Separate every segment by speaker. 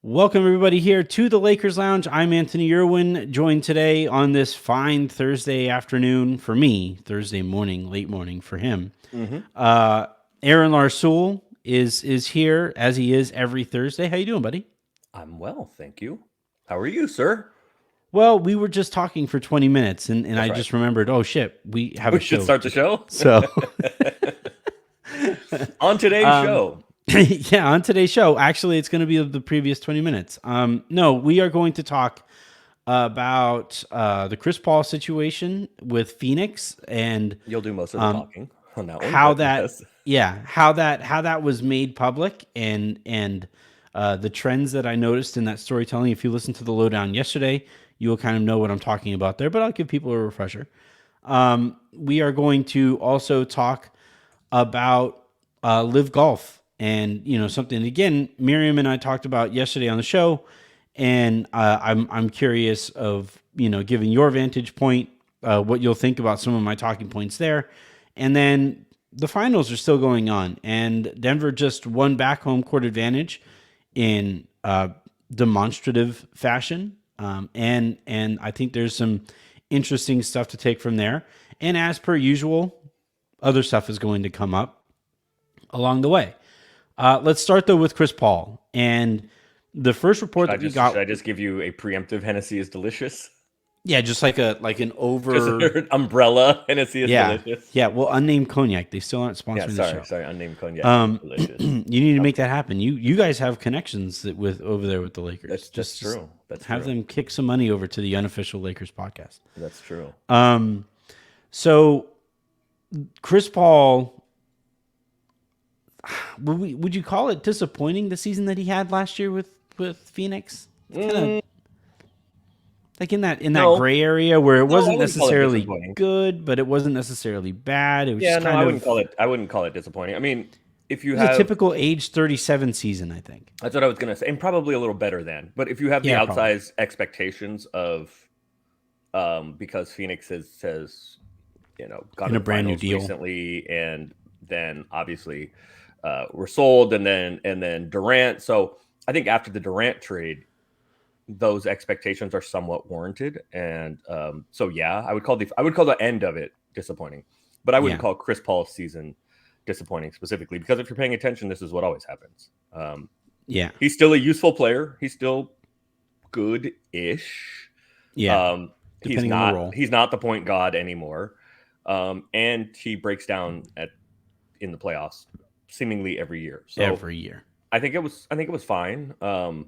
Speaker 1: Welcome, everybody, here to the Lakers Lounge. I'm Anthony Irwin, joined today on this fine Thursday afternoon for me, Thursday morning, late morning for him. Aaron Larsoul is here, as he is every Thursday. How you doing, buddy?
Speaker 2: I'm well, thank you. How are you, sir?
Speaker 1: Well, we were just talking for 20 minutes, and I
Speaker 2: right.
Speaker 1: just remembered, oh, shit, we have
Speaker 2: We
Speaker 1: a
Speaker 2: should
Speaker 1: show.
Speaker 2: start the show.
Speaker 1: So,
Speaker 2: On today's show.
Speaker 1: yeah, on today's show, actually, it's going to be the previous 20 minutes. No, we are going to talk about the Chris Paul situation with Phoenix and
Speaker 2: You'll do most of the talking on that one.
Speaker 1: how
Speaker 2: but
Speaker 1: that,
Speaker 2: yes.
Speaker 1: yeah, how that was made public and the trends that I noticed in that storytelling. If you listened to the lowdown yesterday, you will kind of know what I'm talking about there. But I'll give people a refresher. We are going to also talk about Live Golf. And something again, Miriam and I talked about yesterday on the show, and I'm curious of giving your vantage point, what you'll think about some of my talking points there, and then the finals are still going on, and Denver just won back home court advantage in demonstrative fashion, and I think there's some interesting stuff to take from there, and as per usual, other stuff is going to come up along the way. Let's start though with Chris Paul, and the first report that we got.
Speaker 2: Should I just give you a preemptive Hennessy is delicious?
Speaker 1: Yeah, just like an over
Speaker 2: umbrella Hennessy is delicious.
Speaker 1: Yeah, well, unnamed cognac. They still aren't sponsoring the show.
Speaker 2: Sorry, unnamed cognac. Delicious.
Speaker 1: You need to make that happen. You guys have connections with over there with the Lakers.
Speaker 2: That's true. That's
Speaker 1: have
Speaker 2: true.
Speaker 1: them kick some money over to the unofficial Lakers podcast.
Speaker 2: That's true.
Speaker 1: So Chris Paul. Would you call it disappointing, the season that he had last year with Phoenix? Like in that gray area where it wasn't necessarily good, but it wasn't necessarily bad. It was
Speaker 2: I wouldn't call it disappointing. I mean, if you have
Speaker 1: a typical age 37 season, I think
Speaker 2: that's what I was gonna say, and probably a little better than. But if you have the outsized expectations of, because Phoenix has got
Speaker 1: a brand new deal
Speaker 2: recently, and then obviously. Were sold, and then Durant. So I think after the Durant trade, those expectations are somewhat warranted, and so yeah, I would call the end of it disappointing, but I wouldn't call Chris Paul's season disappointing specifically, because if you're paying attention, this is what always happens. He's still a useful player. He's still good-ish. He's not the point guard anymore, and he breaks down in the playoffs seemingly every year. So
Speaker 1: every year.
Speaker 2: I think it was fine. I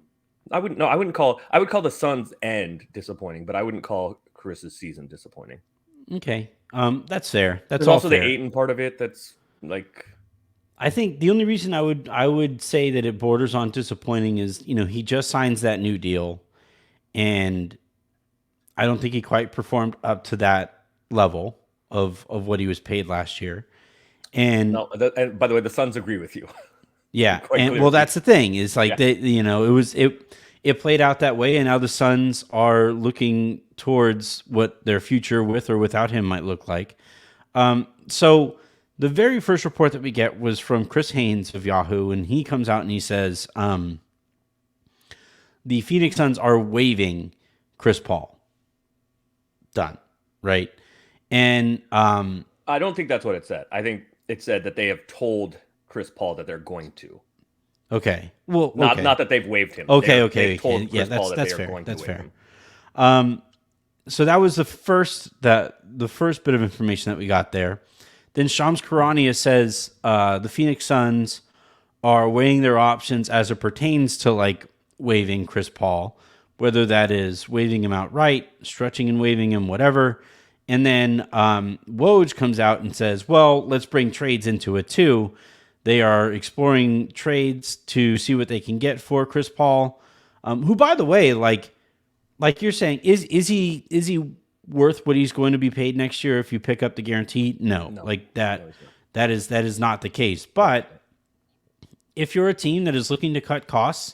Speaker 2: would call the Suns' end disappointing, but I wouldn't call Chris's season disappointing.
Speaker 1: Okay. That's fair. That's
Speaker 2: There's also fair. The Ayton part of it that's like,
Speaker 1: I think the only reason I would say that it borders on disappointing is, he just signs that new deal, and I don't think he quite performed up to that level of what he was paid last year. And
Speaker 2: by the way, the Suns agree with you.
Speaker 1: Yeah, and well, that's the thing is like it played out that way, and now the Suns are looking towards what their future with or without him might look like. So the very first report that we get was from Chris Haynes of Yahoo, and he comes out and he says the Phoenix Suns are waiving Chris Paul. Done, right? And
Speaker 2: I don't think that's what it said. I think it said that they have told Chris Paul that they're going to.
Speaker 1: Okay. Well,
Speaker 2: not that they've waived him.
Speaker 1: Okay.
Speaker 2: Told Chris Paul
Speaker 1: that's
Speaker 2: that they
Speaker 1: fair.
Speaker 2: are going
Speaker 1: that's
Speaker 2: to
Speaker 1: fair.
Speaker 2: Waive him.
Speaker 1: So that was the first bit of information that we got there. Then Shams Charania says the Phoenix Suns are weighing their options as it pertains to like waiving Chris Paul, whether that is waiving him outright, stretching and waiving him, whatever. And then Woj comes out and says, well, let's bring trades into it too. They are exploring trades to see what they can get for Chris Paul, who, by the way, like you're saying, is he worth what he's going to be paid next year if you pick up the guarantee? No. Like that is not the case. But if you're a team that is looking to cut costs,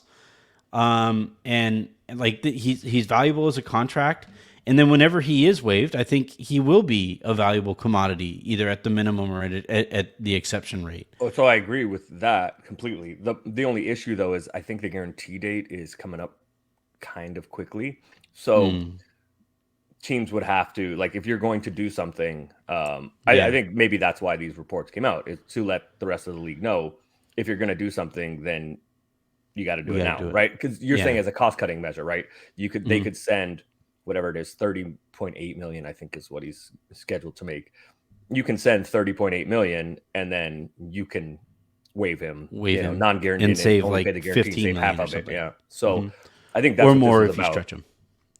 Speaker 1: and like he's valuable as a contract. And then whenever he is waived, I think he will be a valuable commodity, either at the minimum or at the exception rate.
Speaker 2: Oh, so I agree with that completely. The only issue though is I think the guarantee date is coming up kind of quickly. So
Speaker 1: Mm,
Speaker 2: teams would have to, like, if you're going to do something,
Speaker 1: yeah,
Speaker 2: I think maybe that's why these reports came out, is to let the rest of the league know if you're going to do something, then you got to do
Speaker 1: we
Speaker 2: it
Speaker 1: got to
Speaker 2: now,
Speaker 1: do it.
Speaker 2: right? Because you're saying
Speaker 1: Yeah.
Speaker 2: as a cost cutting measure, right? They
Speaker 1: Mhm.
Speaker 2: could send whatever it is, 30.8 million, I think is what he's scheduled to make. You can send 30.8 million, and then you can waive him,
Speaker 1: Waive him and
Speaker 2: non-guaranteed, and
Speaker 1: save
Speaker 2: only pay the
Speaker 1: like
Speaker 2: guarantee,
Speaker 1: 15
Speaker 2: save half
Speaker 1: million or
Speaker 2: of it.
Speaker 1: something.
Speaker 2: Yeah. So
Speaker 1: Hmm.
Speaker 2: I think
Speaker 1: Or
Speaker 2: that's what this
Speaker 1: more
Speaker 2: is
Speaker 1: if you
Speaker 2: about.
Speaker 1: stretch him.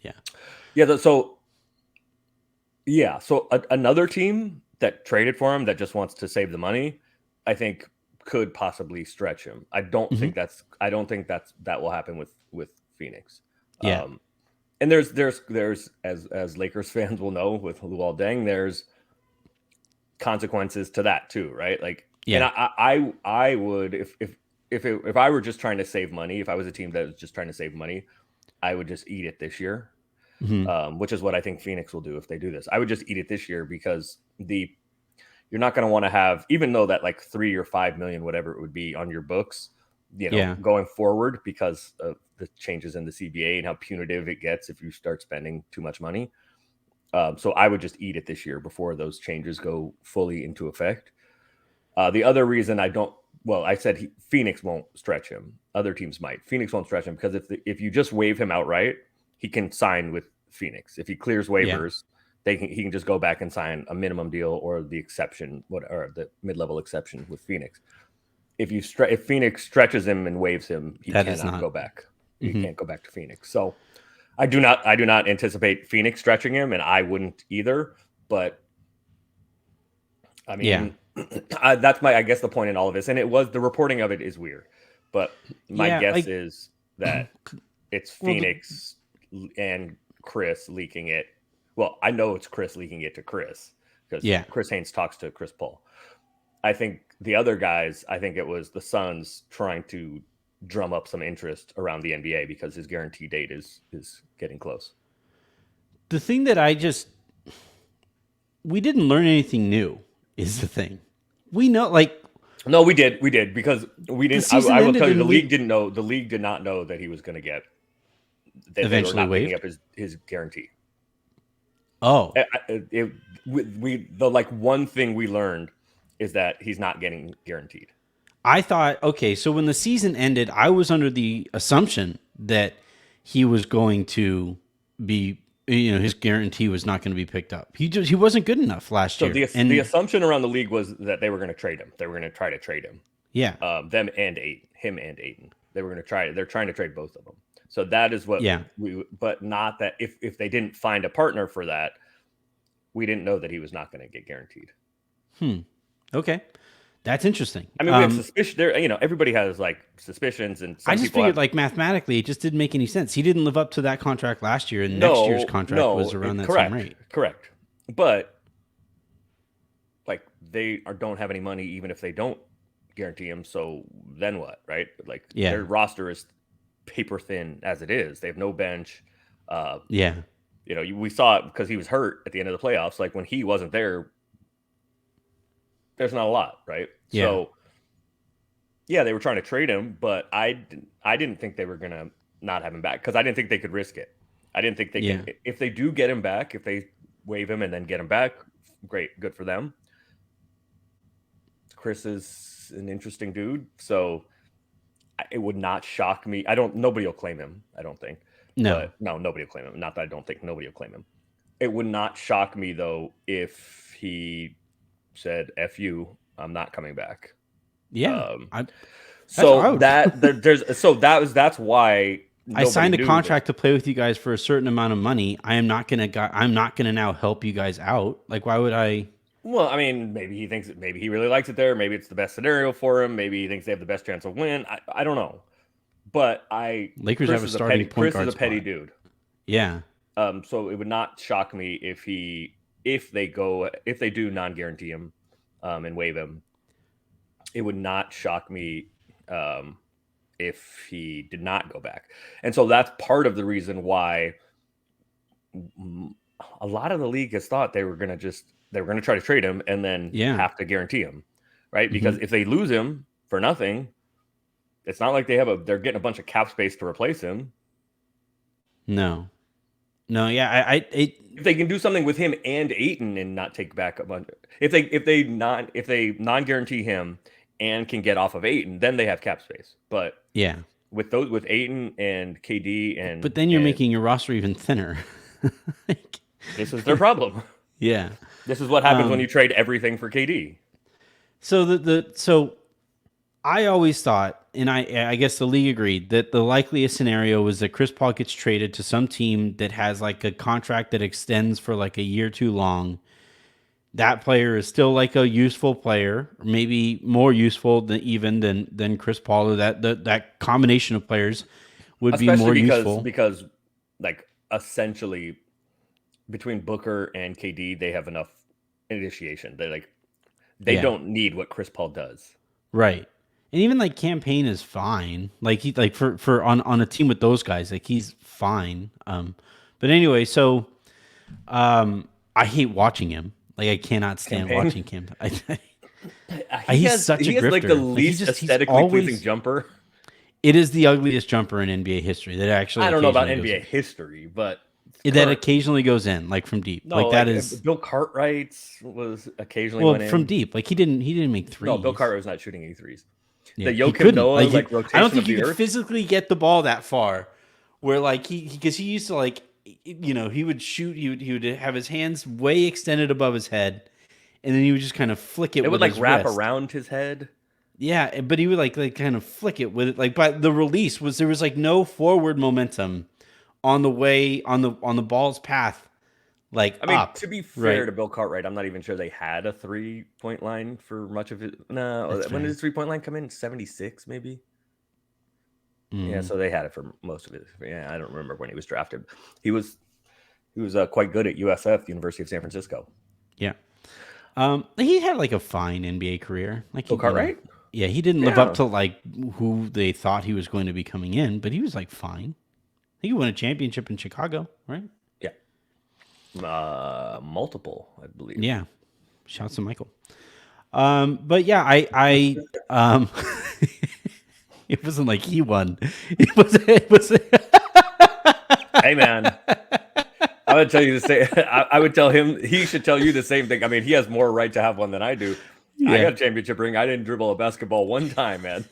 Speaker 1: Yeah.
Speaker 2: Yeah. So another team that traded for him that just wants to save the money, I think could possibly stretch him.
Speaker 1: Hmm.
Speaker 2: I don't think that will happen with Phoenix.
Speaker 1: Yeah.
Speaker 2: And there's as Lakers fans will know with Luol Deng, there's consequences to that too, right? Like, and
Speaker 1: Yeah.
Speaker 2: I would, if I were just trying to save money, if I was a team that was just trying to save money, I would just eat it this year,
Speaker 1: Hmm.
Speaker 2: which is what I think Phoenix will do if they do this. I would just eat it this year because you're not going to want to have, even though that like 3 or 5 million, whatever it would be on your books,
Speaker 1: Yeah.
Speaker 2: going forward because of the changes in the CBA and how punitive it gets if you start spending too much money. So I would just eat it this year before those changes go fully into effect. The other reason I don't, well, I said Phoenix won't stretch him. Other teams might. Phoenix won't stretch him because if you just waive him outright, he can sign with Phoenix. If he clears
Speaker 1: Yeah.
Speaker 2: waivers, he can just go back and sign a minimum deal or the exception, or the mid level exception with Phoenix. If Phoenix stretches him and waives him, he
Speaker 1: That is
Speaker 2: cannot
Speaker 1: not.
Speaker 2: go back. He
Speaker 1: Hmm.
Speaker 2: can't go back to Phoenix. So I do not anticipate Phoenix stretching him, and I wouldn't either. But I
Speaker 1: Yeah.
Speaker 2: mean, that's I guess the point in all of this, and the reporting of it is weird, but my
Speaker 1: Yeah.
Speaker 2: guess
Speaker 1: Like,
Speaker 2: is that it's
Speaker 1: well,
Speaker 2: Phoenix and Chris leaking it. Well, I know it's Chris leaking it to Chris because
Speaker 1: yeah.
Speaker 2: Chris Haynes talks to Chris Paul. I think the other guys, I think it was the Suns trying to drum up some interest around the NBA because his guarantee date is getting close.
Speaker 1: The thing that we didn't learn anything new is the thing. We know, like,
Speaker 2: No, we did because we
Speaker 1: the
Speaker 2: didn't.
Speaker 1: season
Speaker 2: I will
Speaker 1: ended
Speaker 2: tell you, the
Speaker 1: and
Speaker 2: league
Speaker 1: we
Speaker 2: didn't know. The league did not know that he was going to get that they were
Speaker 1: eventually
Speaker 2: not picking up
Speaker 1: waived.
Speaker 2: his guarantee.
Speaker 1: Oh,
Speaker 2: The like one thing we learned is that he's not getting guaranteed.
Speaker 1: I thought, okay, so when the season ended, I was under the assumption that he was going to be, his guarantee was not going to be picked up. He wasn't good enough last
Speaker 2: So
Speaker 1: year,
Speaker 2: the
Speaker 1: and
Speaker 2: assumption around the league was that they were going to trade him. They were going to try to trade him.
Speaker 1: yeah,
Speaker 2: Them and him and Aiden. They were going to try. They're trying to trade both of them. So that is what
Speaker 1: yeah,
Speaker 2: but not that if they didn't find a partner for that, we didn't know that he was not going to get guaranteed.
Speaker 1: okay, that's interesting.
Speaker 2: I mean, we have suspicion there. Everybody has like suspicions, and
Speaker 1: I
Speaker 2: some
Speaker 1: just
Speaker 2: people
Speaker 1: figured,
Speaker 2: have.
Speaker 1: like, mathematically, it just didn't make any sense. He didn't live up to that contract last year, and next year's
Speaker 2: No,
Speaker 1: contract
Speaker 2: no,
Speaker 1: was around that same
Speaker 2: correct,
Speaker 1: rate.
Speaker 2: correct. But like they don't have any money, even if they don't guarantee him. So then what, right? Like
Speaker 1: Yeah,
Speaker 2: their roster is paper thin as it is. They have no bench. Uh,
Speaker 1: yeah,
Speaker 2: we saw it because he was hurt at the end of the playoffs. Like when he wasn't there, there's not a lot, right?
Speaker 1: yeah,
Speaker 2: So yeah, they were trying to trade him, but I didn't think they were gonna not have him back because I didn't think they could risk it. I didn't think they
Speaker 1: yeah.
Speaker 2: can. If they do get him back, if they waive him and then get him back, great, good for them. Chris is an interesting dude, so it would not shock me. Nobody will claim him. I don't think.
Speaker 1: No,
Speaker 2: But no, nobody will claim him. Not that I don't think nobody will claim him. It would not shock me though if he said "F you, I'm not coming back."
Speaker 1: yeah.
Speaker 2: Um,
Speaker 1: I that's what I
Speaker 2: so
Speaker 1: would.
Speaker 2: that's why
Speaker 1: I
Speaker 2: nobody
Speaker 1: signed a
Speaker 2: knew that.
Speaker 1: contract to play with you guys for a certain amount of money. I'm not gonna now help you guys out. Like, why would I?
Speaker 2: Well, I mean, maybe he really likes it there. Maybe it's the best scenario for him. Maybe he thinks they have the best chance of win. I don't know, but
Speaker 1: Lakers have
Speaker 2: Chris
Speaker 1: a
Speaker 2: is a
Speaker 1: starting
Speaker 2: petty
Speaker 1: point
Speaker 2: Chris is
Speaker 1: guard
Speaker 2: a petty
Speaker 1: spot.
Speaker 2: dude.
Speaker 1: Yeah,
Speaker 2: So it would not shock me if they do non-guarantee him, and waive him. It would not shock me if he did not go back. And so that's part of the reason why a lot of the league has thought they were going to try to trade him and then
Speaker 1: Yeah.
Speaker 2: have to guarantee him, right?
Speaker 1: Mhm.
Speaker 2: Because if they lose him for nothing, it's not like they're getting a bunch of cap space to replace him.
Speaker 1: No. Yeah.
Speaker 2: If they can do something with him and Ayton and not take back a bunch, if they non guarantee him and can get off of Ayton, then they have cap space. But
Speaker 1: yeah.
Speaker 2: with Ayton and KD and
Speaker 1: But then you're making your roster even thinner. Like,
Speaker 2: this is their problem.
Speaker 1: yeah.
Speaker 2: This is what happens when you trade everything for KD.
Speaker 1: So so I always thought, and I guess the league agreed, that the likeliest scenario was that Chris Paul gets traded to some team that has like a contract that extends for like a year too long. That player is still like a useful player, maybe more useful than Chris Paul, or that combination of players would be more useful.
Speaker 2: Because like essentially between Booker and KD, they have enough initiation. They don't need what Chris Paul does.
Speaker 1: Right. And even like campaign is fine. Like he like for on a team with those guys, like he's fine. But anyway, so I hate watching him. Like I cannot stand watching him. He's such a grifter.
Speaker 2: Like the least aesthetically pleasing jumper.
Speaker 1: It is the ugliest jumper in NBA history. That actually
Speaker 2: I don't know about NBA history, but
Speaker 1: that occasionally goes in, like from deep.
Speaker 2: No,
Speaker 1: like that is
Speaker 2: Bill Cartwright's was occasionally
Speaker 1: from deep. Like he didn't make threes.
Speaker 2: No, Bill Cartwright was not shooting any threes.
Speaker 1: Yeah,
Speaker 2: the Joakim Noah rotation.
Speaker 1: I don't think you could physically get the ball that far. Where like because he used to like he would shoot. He would have his hands way extended above his head, and then he would just kind of flick it.
Speaker 2: It
Speaker 1: would
Speaker 2: like wrap
Speaker 1: wrist.
Speaker 2: around his head.
Speaker 1: Yeah, but he would like kind of flick it with it. Like, but the release there was like no forward momentum on the way on the ball's path. Like,
Speaker 2: I mean,
Speaker 1: up,
Speaker 2: to be fair to Bill Cartwright, I'm not even sure they had a 3-point line for much of it. No, when did the 3-point line come in? 76, maybe. Yeah, so they had it for most of it. Yeah, I don't remember when he was drafted. He was quite good at USF, University of San Francisco.
Speaker 1: Yeah, he had like a fine NBA career. Like
Speaker 2: Bill Cartwright.
Speaker 1: Yeah, he didn't live up to like who they thought he was going to be coming in, but he was like fine. He won a championship in Chicago, right?
Speaker 2: Yeah, multiple, I believe.
Speaker 1: Yeah, shouts to Michael. But yeah, I it wasn't like he won. It was.
Speaker 2: Hey man, I would tell you the same. I would tell him he should tell you the same thing. I mean, he has more right to have one than I do. Yeah. I got a championship ring. I didn't dribble a basketball one time, man.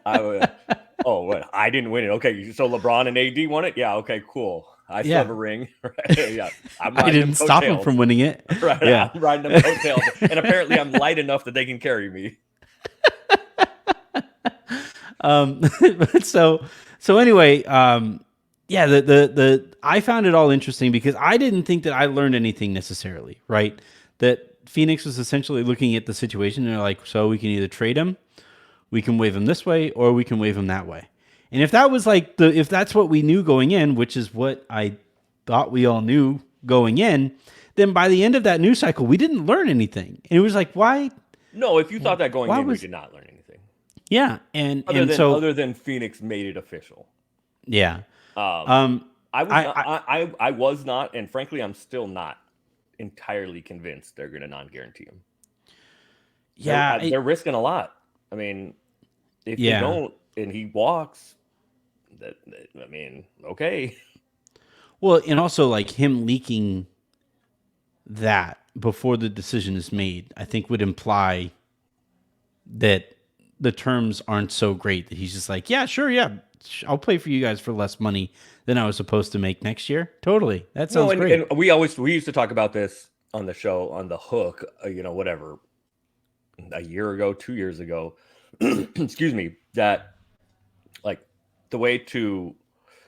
Speaker 2: What? I didn't win it. Okay, so LeBron and AD won it. Yeah. Okay. Cool. I still have a ring. Right? Yeah.
Speaker 1: I didn't stop him from winning it.
Speaker 2: Right. Yeah. I'm riding them coattails, and apparently I'm light enough that they can carry me.
Speaker 1: So anyway, yeah, the I found it all interesting because I didn't think that I learned anything necessarily, right? That Phoenix was essentially looking at the situation and they're like, so we can either trade him, we can waive him this way, or we can waive him that way. And if that was like if that's what we knew going in, which is what I thought we all knew going in, then by the end of that news cycle, we didn't learn anything. And it was like, why?
Speaker 2: No, if you thought that going in, we did not learn anything.
Speaker 1: Yeah,
Speaker 2: other than Phoenix made it official.
Speaker 1: Yeah.
Speaker 2: I was not, and frankly, I'm still not entirely convinced they're going to non-guarantee him.
Speaker 1: Yeah,
Speaker 2: they're risking a lot. I mean, if they don't and he walks, I mean, okay.
Speaker 1: Well, and also like him leaking that before the decision is made, I think would imply that the terms aren't so great that he's just like, yeah, sure, yeah, I'll play for you guys for less money than I was supposed to make next year. Totally, that sounds great.
Speaker 2: And we used to talk about this on the show on the Hook, whatever, a year ago, 2 years ago. Excuse me, that like the way to,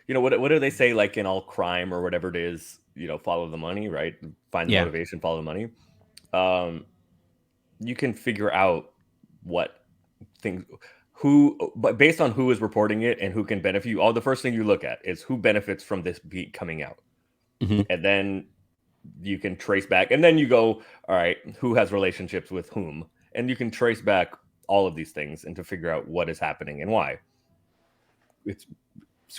Speaker 2: what do they say, like in all crime or whatever it is, follow the money, right? Find the motivation, follow the money. You can figure out what things, but based on who is reporting it and who can benefit you. The first thing you look at is who benefits from this beat coming out. Mm-hmm. And then you can trace back, and then you go, all right, who has relationships with whom? And you can trace back all of these things and to figure out what is happening and why.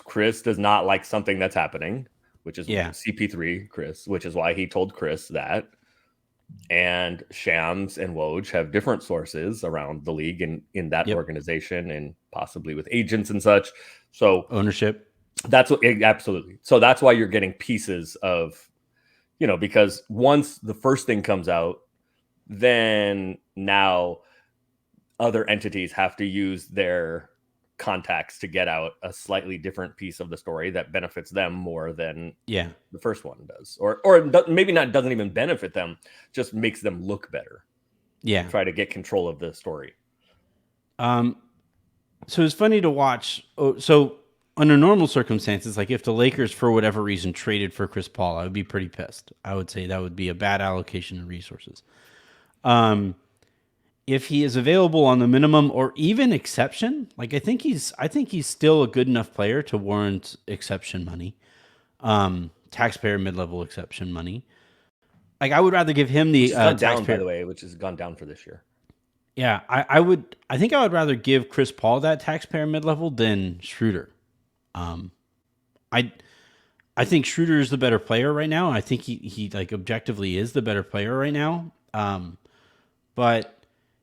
Speaker 2: Chris does not like something that's happening. which is
Speaker 1: Yeah.
Speaker 2: CP3, Chris, which is why he told Chris that. And Shams and Woj have different sources around the league and in that
Speaker 1: Yep.
Speaker 2: organization and possibly with agents and such. So
Speaker 1: Ownership.
Speaker 2: that's what absolutely. So that's why you're getting pieces of, because once the first thing comes out, then now other entities have to use their contacts to get out a slightly different piece of the story that benefits them more than
Speaker 1: Yeah.
Speaker 2: the first one does, or maybe not, doesn't even benefit them, just makes them look better.
Speaker 1: Yeah.
Speaker 2: Try to get control of the story.
Speaker 1: So it's funny to watch. So under normal circumstances, like if the Lakers for whatever reason traded for Chris Paul, I would be pretty pissed. I would say that would be a bad allocation of resources. If he is available on the minimum or even exception, like I think he's still a good enough player to warrant exception money, taxpayer mid-level exception money. Like I would rather give him the
Speaker 2: down,
Speaker 1: taxpayer.
Speaker 2: by the way, which has gone down for this year.
Speaker 1: Yeah, I think I would rather give Chris Paul that taxpayer mid-level than Schroeder. I think Schroeder is the better player right now. I think he like objectively is the better player right now. But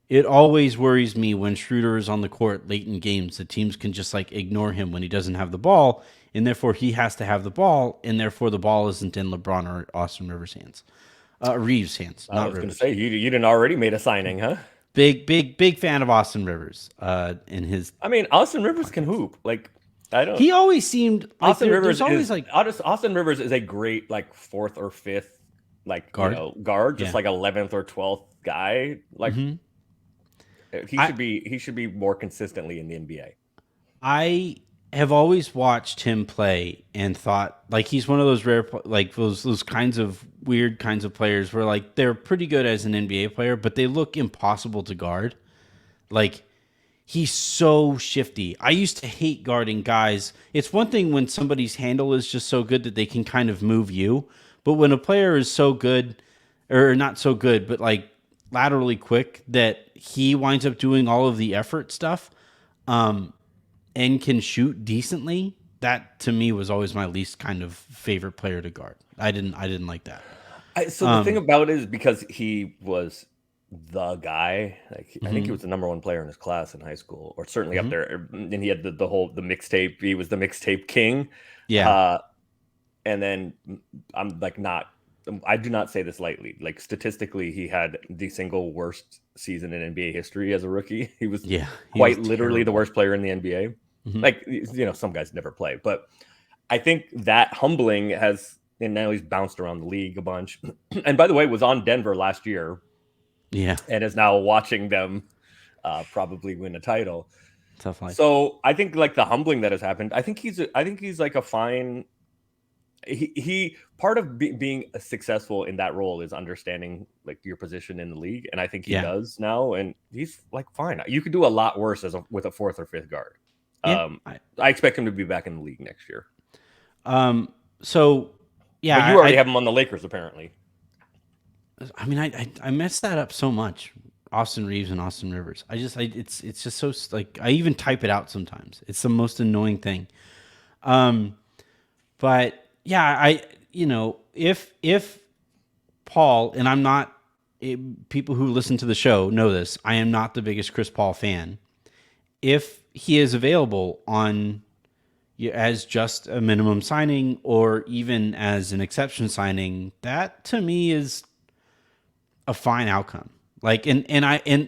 Speaker 1: it always worries me when Schroeder is on the court late in games that teams can just like ignore him when he doesn't have the ball, and therefore he has to have the ball, and therefore the ball isn't in LeBron or Austin Rivers' hands. Reeves' hands.
Speaker 2: I was going to say, you didn't already made a signing, huh?
Speaker 1: Big fan of Austin Rivers. In his,
Speaker 2: I mean, Austin Rivers can hoop. Like, I don't.
Speaker 1: He always seemed like
Speaker 2: Austin Rivers
Speaker 1: always
Speaker 2: is
Speaker 1: like
Speaker 2: Austin Rivers is a great like fourth or fifth like guard, just like 11th or 12th guy. Like he should be more consistently in the NBA.
Speaker 1: I have always watched him play and thought like he's one of those rare like those kinds of weird kinds of players where like they're pretty good as an NBA player, but they look impossible to guard. Like he's so shifty. I used to hate guarding guys. It's one thing when somebody's handle is just so good that they can kind of move you, but when a player is so good or not so good, but like laterally quick that he winds up doing all of the effort stuff, and can shoot decently, that to me was always my least kind of favorite player to guard. I didn't like that.
Speaker 2: The thing about it is because he was the guy. Like I think he was the number one player in his class in high school, or certainly up there. And he had the mixtape. He was the mixtape king.
Speaker 1: Yeah.
Speaker 2: And then I'm like I do not say this lightly. Like statistically, he had the single worst season in NBA history as a rookie. He was quite literally the worst player in the NBA. Like, some guys never play, but I think that humbling has, and now he's bounced around the league a bunch. And by the way, was on Denver last year.
Speaker 1: Yeah.
Speaker 2: And is now watching them probably win a title.
Speaker 1: Tough life.
Speaker 2: So I think like the humbling that has happened, I think he's like a fine. He part of being successful in that role is understanding like your position in the league, and I think he does now, and he's like fine. You could do a lot worse with a fourth or fifth guard.
Speaker 1: Yeah,
Speaker 2: I expect him to be back in the league next year.
Speaker 1: So yeah,
Speaker 2: but you already have him on the Lakers apparently.
Speaker 1: I mean, I messed that up so much. Austin Reeves and Austin Rivers. It's just so like I even type it out sometimes. It's the most annoying thing. But yeah, if Paul, and I'm not, people who listen to the show know this, I am not the biggest Chris Paul fan. If he is available as just a minimum signing or even as an exception signing, that to me is a fine outcome. Like, and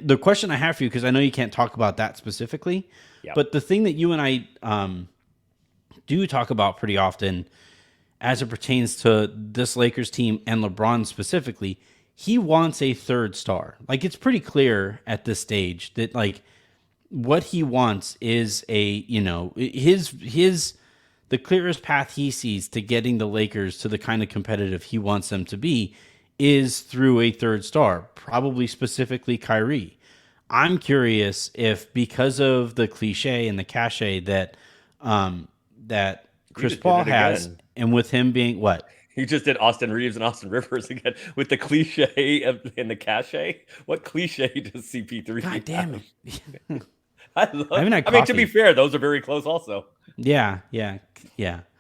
Speaker 1: the question I have for you, because I know you can't talk about that specifically, but the thing that you and I do talk about pretty often as it pertains to this Lakers team and LeBron specifically, he wants a third star. Like, it's pretty clear at this stage that like what he wants is the clearest path he sees to getting the Lakers to the kind of competitive he wants them to be is through a third star, probably specifically Kyrie. I'm curious if because of the cliche and the cachet that Chris Paul has, and with him being what?
Speaker 2: You just did Austin Reeves and Austin Rivers again with the cliche and the cachet. What cliche does CP3
Speaker 1: God
Speaker 2: have?
Speaker 1: damn it.
Speaker 2: I mean, to be fair, those are very close also.
Speaker 1: Yeah.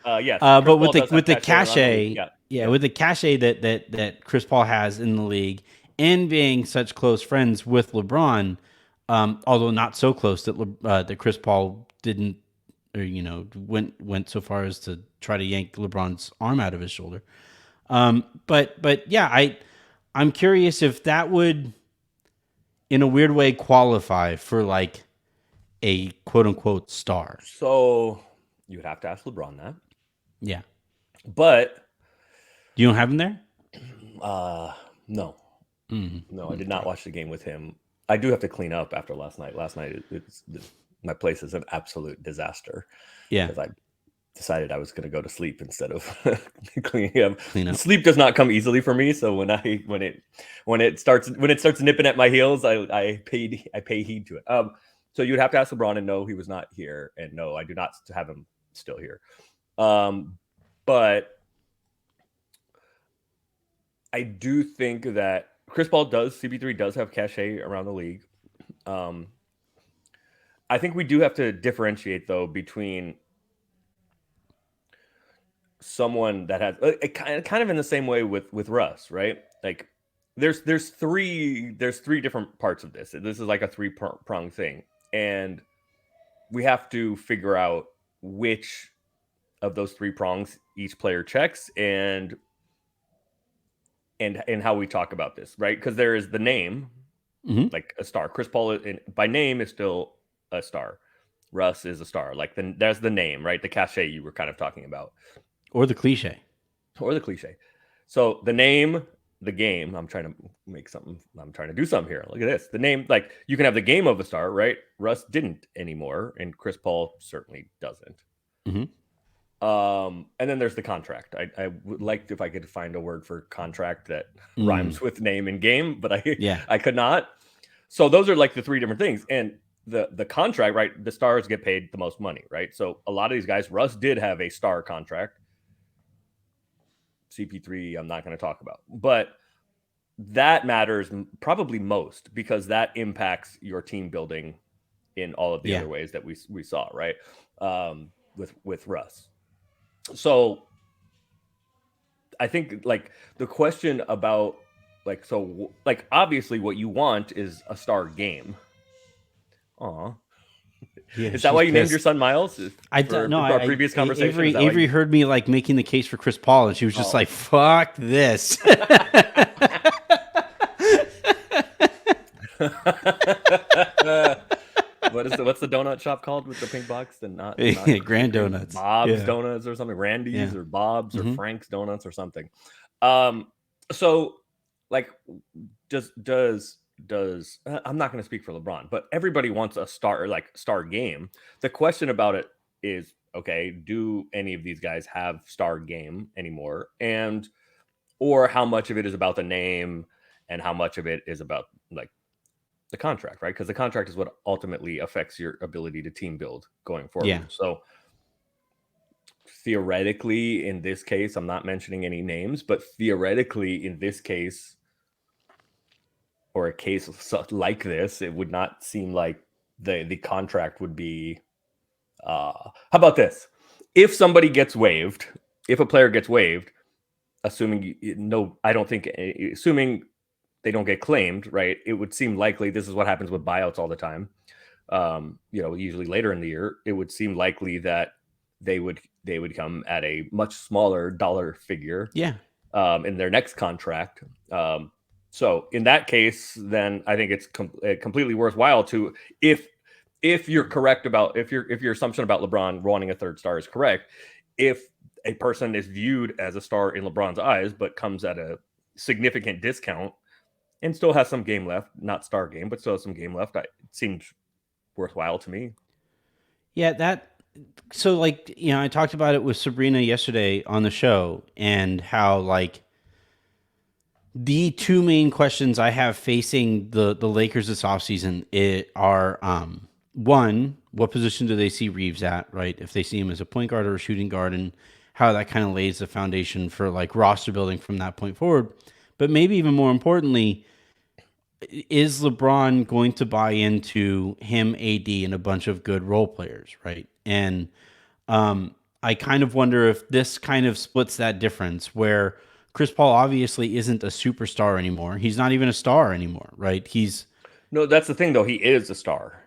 Speaker 2: Yes, Chris
Speaker 1: But
Speaker 2: Paul does have
Speaker 1: with the
Speaker 2: cachet around the league.
Speaker 1: cachet,
Speaker 2: Yeah,
Speaker 1: yeah,
Speaker 2: yep.
Speaker 1: with the cachet that Chris Paul has in the league, and being such close friends with LeBron, although not so close that that Chris Paul didn't, or went so far as to try to yank LeBron's arm out of his shoulder. But yeah, I'm curious if that would, in a weird way, qualify for like a quote unquote star.
Speaker 2: So you would have to ask LeBron that,
Speaker 1: Yeah.
Speaker 2: but
Speaker 1: You don't have him there?
Speaker 2: no,
Speaker 1: Mm,
Speaker 2: no, I did not
Speaker 1: okay.
Speaker 2: watch the game with him. I do have to clean up after last night. Last night, my place is an absolute disaster
Speaker 1: Yeah.
Speaker 2: because I decided I was going to go to sleep instead of cleaning up.
Speaker 1: Clean up.
Speaker 2: Sleep does not come easily for me, so when it starts nipping at my heels, I pay heed to it. So you'd have to ask LeBron, and no, he was not here, and no, I do not have him still here. But I do think that CP3 does have cachet around the league. I think we do have to differentiate though between someone that has kind of in the same way with Russ, right? Like there's three different parts of this. This is like a three-prong thing, and we have to figure out which of those three prongs each player checks and how we talk about this, right? Because there is the name, like a star. Chris Paul by name is still a star. Russ is a star. Like there's the name, right? The cachet you were kind of talking about.
Speaker 1: Or the cliche.
Speaker 2: Or the cliche. So the name, the game, I'm trying to do something here. Look at this. The name, like you can have the game of a star, right? Russ didn't anymore, and Chris Paul certainly doesn't. And then there's the contract. I would like if I could find a word for contract that rhymes with name and game, but I could not. So those are like the three different things. And the contract, right? The stars get paid the most money, right? So a lot of these guys, Russ did have a star contract. CP3, I'm not going to talk about, but that matters probably most because that impacts your team building in all of the other ways that we saw, right? With Russ. So I think like the question about like, so like, obviously what you want is a star game. Aw.
Speaker 1: Yeah,
Speaker 2: is that why you named your son Miles?
Speaker 1: Our
Speaker 2: previous conversation.
Speaker 1: Avery heard me like making the case for Chris Paul, and she was just like, "Fuck this."
Speaker 2: What's the donut shop called with the pink box? And not
Speaker 1: Grand Donuts,
Speaker 2: Bob's Donuts or something, Randy's or Bob's or Frank's Donuts or something. So like, does I'm not going to speak for LeBron, but everybody wants a star game. The question about it is, okay, do any of these guys have star game anymore? Or how much of it is about the name and how much of it is about like the contract, right? Because the contract is what ultimately affects your ability to team build going forward.
Speaker 1: Yeah.
Speaker 2: So theoretically, in this case, I'm not mentioning any names, but theoretically, in this case, or a case like this, it would not seem like the contract would be. How about this? If somebody gets waived, if a player gets waived, assuming they don't get claimed, right? It would seem likely, this is what happens with buyouts all the time. Usually later in the year, it would seem likely that they would come at a much smaller dollar figure.
Speaker 1: Yeah.
Speaker 2: In their next contract. So in that case, then I think it's completely worthwhile to, if you're correct about, if your assumption about LeBron wanting a third star is correct, if a person is viewed as a star in LeBron's eyes, but comes at a significant discount and still has some game left, not star game, but still has some game left, it seems worthwhile to me.
Speaker 1: Yeah, so like, I talked about it with Sabrina yesterday on the show, and how like the two main questions I have facing the Lakers this offseason are one, what position do they see Reeves at, right? If they see him as a point guard or a shooting guard, and how that kind of lays the foundation for like roster building from that point forward. But maybe even more importantly, is LeBron going to buy into him, AD, and a bunch of good role players, right? And I kind of wonder if this kind of splits that difference where Chris Paul obviously isn't a superstar anymore. He's not even a star anymore, right? He's
Speaker 2: No, that's the thing though. He is a star.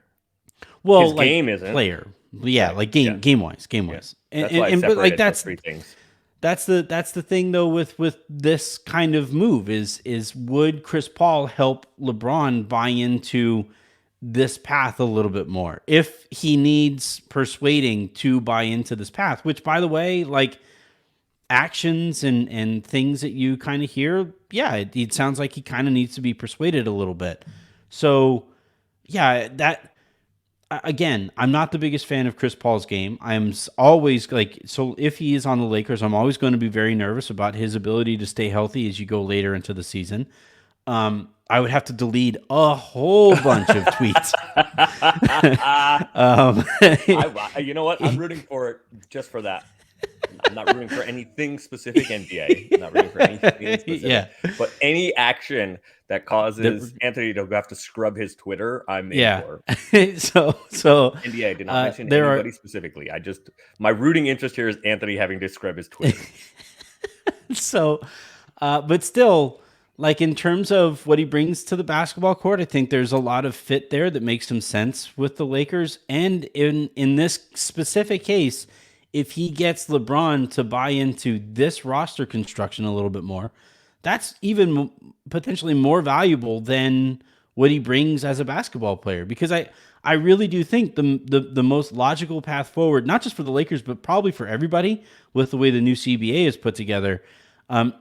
Speaker 1: well,
Speaker 2: His
Speaker 1: like
Speaker 2: game isn't.
Speaker 1: player, yeah,
Speaker 2: Right.
Speaker 1: like
Speaker 2: Yeah.
Speaker 1: game wise,
Speaker 2: Yeah.
Speaker 1: and,
Speaker 2: That's why I
Speaker 1: but like
Speaker 2: separated those three things.
Speaker 1: that's the thing though with this kind of move is would Chris Paul help LeBron buy into this path a little bit more if he needs persuading to buy into this path, which by the way, like actions and things that you kind of hear, yeah, it sounds like he kind of needs to be persuaded a little bit. So yeah, that again, I'm not the biggest fan of Chris Paul's game. Always like, so if he is on the Lakers, I'm always going to be very nervous about his ability to stay healthy as you go later into the season. I would have to delete a whole bunch of tweets.
Speaker 2: You know what? I'm rooting for it just for that. I'm not rooting for anything specific NBA. I'm not rooting for anything specific.
Speaker 1: Yeah.
Speaker 2: But any action that causes Anthony to have to scrub his Twitter, I'm in for.
Speaker 1: So
Speaker 2: NBA did not mention
Speaker 1: there
Speaker 2: anybody specifically. My rooting interest here is Anthony having to scrub his Twitter.
Speaker 1: So, but still, like in terms of what he brings to the basketball court, I think there's a lot of fit there that makes some sense with the Lakers. And in this specific case, if he gets LeBron to buy into this roster construction a little bit more, that's even potentially more valuable than what he brings as a basketball player. Because I really do think the most logical path forward, not just for the Lakers, but probably for everybody with the way the new CBA is put together,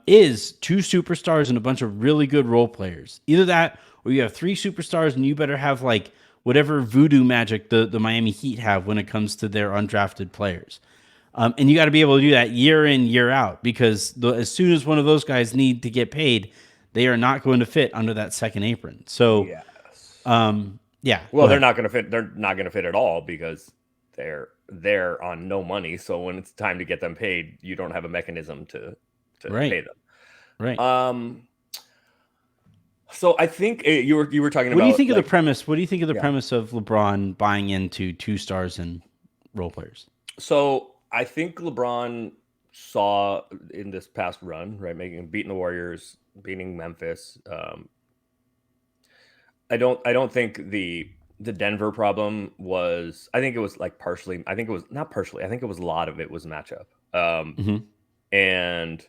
Speaker 1: is two superstars and a bunch of really good role players. Either that, or you have three superstars and you better have like whatever voodoo magic the Miami Heat have when it comes to their undrafted players. And you got to be able to do that year in, year out, because as soon as one of those guys need to get paid, they are not going to fit under that second apron. So,
Speaker 2: Yes.
Speaker 1: Yeah.
Speaker 2: Well, they're not going to fit. They're not going to fit at all because they're on no money. So when it's time to get them paid, you don't have a mechanism to pay them.
Speaker 1: Right.
Speaker 2: So I think you were talking about.
Speaker 1: What do you think of the premise? What do you think of the premise of LeBron buying into two stars and role players?
Speaker 2: So I think LeBron saw in this past run, right, beating the Warriors, beating Memphis. I don't think the Denver problem was. I think it was like partially. I think it was not partially. I think it was a lot of it was matchup. And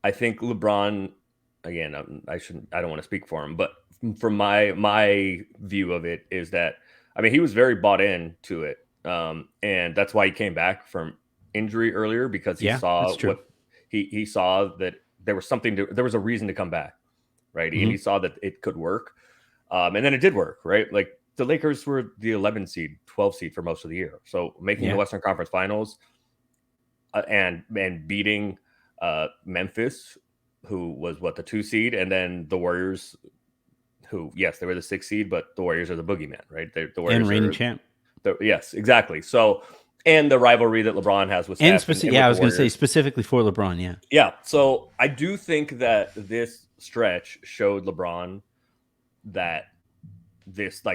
Speaker 2: I think LeBron, again, I don't want to speak for him, but from my view of it is that, I mean, he was very bought in to it. And that's why he came back from injury earlier, because he saw what he saw that there was there was a reason to come back. Right. And he saw that it could work. And then it did work, right? Like the Lakers were the 11 seed, 12 seed for most of the year. So making the Western Conference Finals and beating Memphis, who was the 2 seed, and then the Warriors, who, yes, they were the 6 seed, but the Warriors are the boogeyman, right? The Warriors
Speaker 1: and reigning champ.
Speaker 2: Yes, exactly. So, and the rivalry that LeBron has with Steph.
Speaker 1: I was going to say specifically for LeBron, yeah.
Speaker 2: Yeah, so I do think that this stretch showed LeBron that this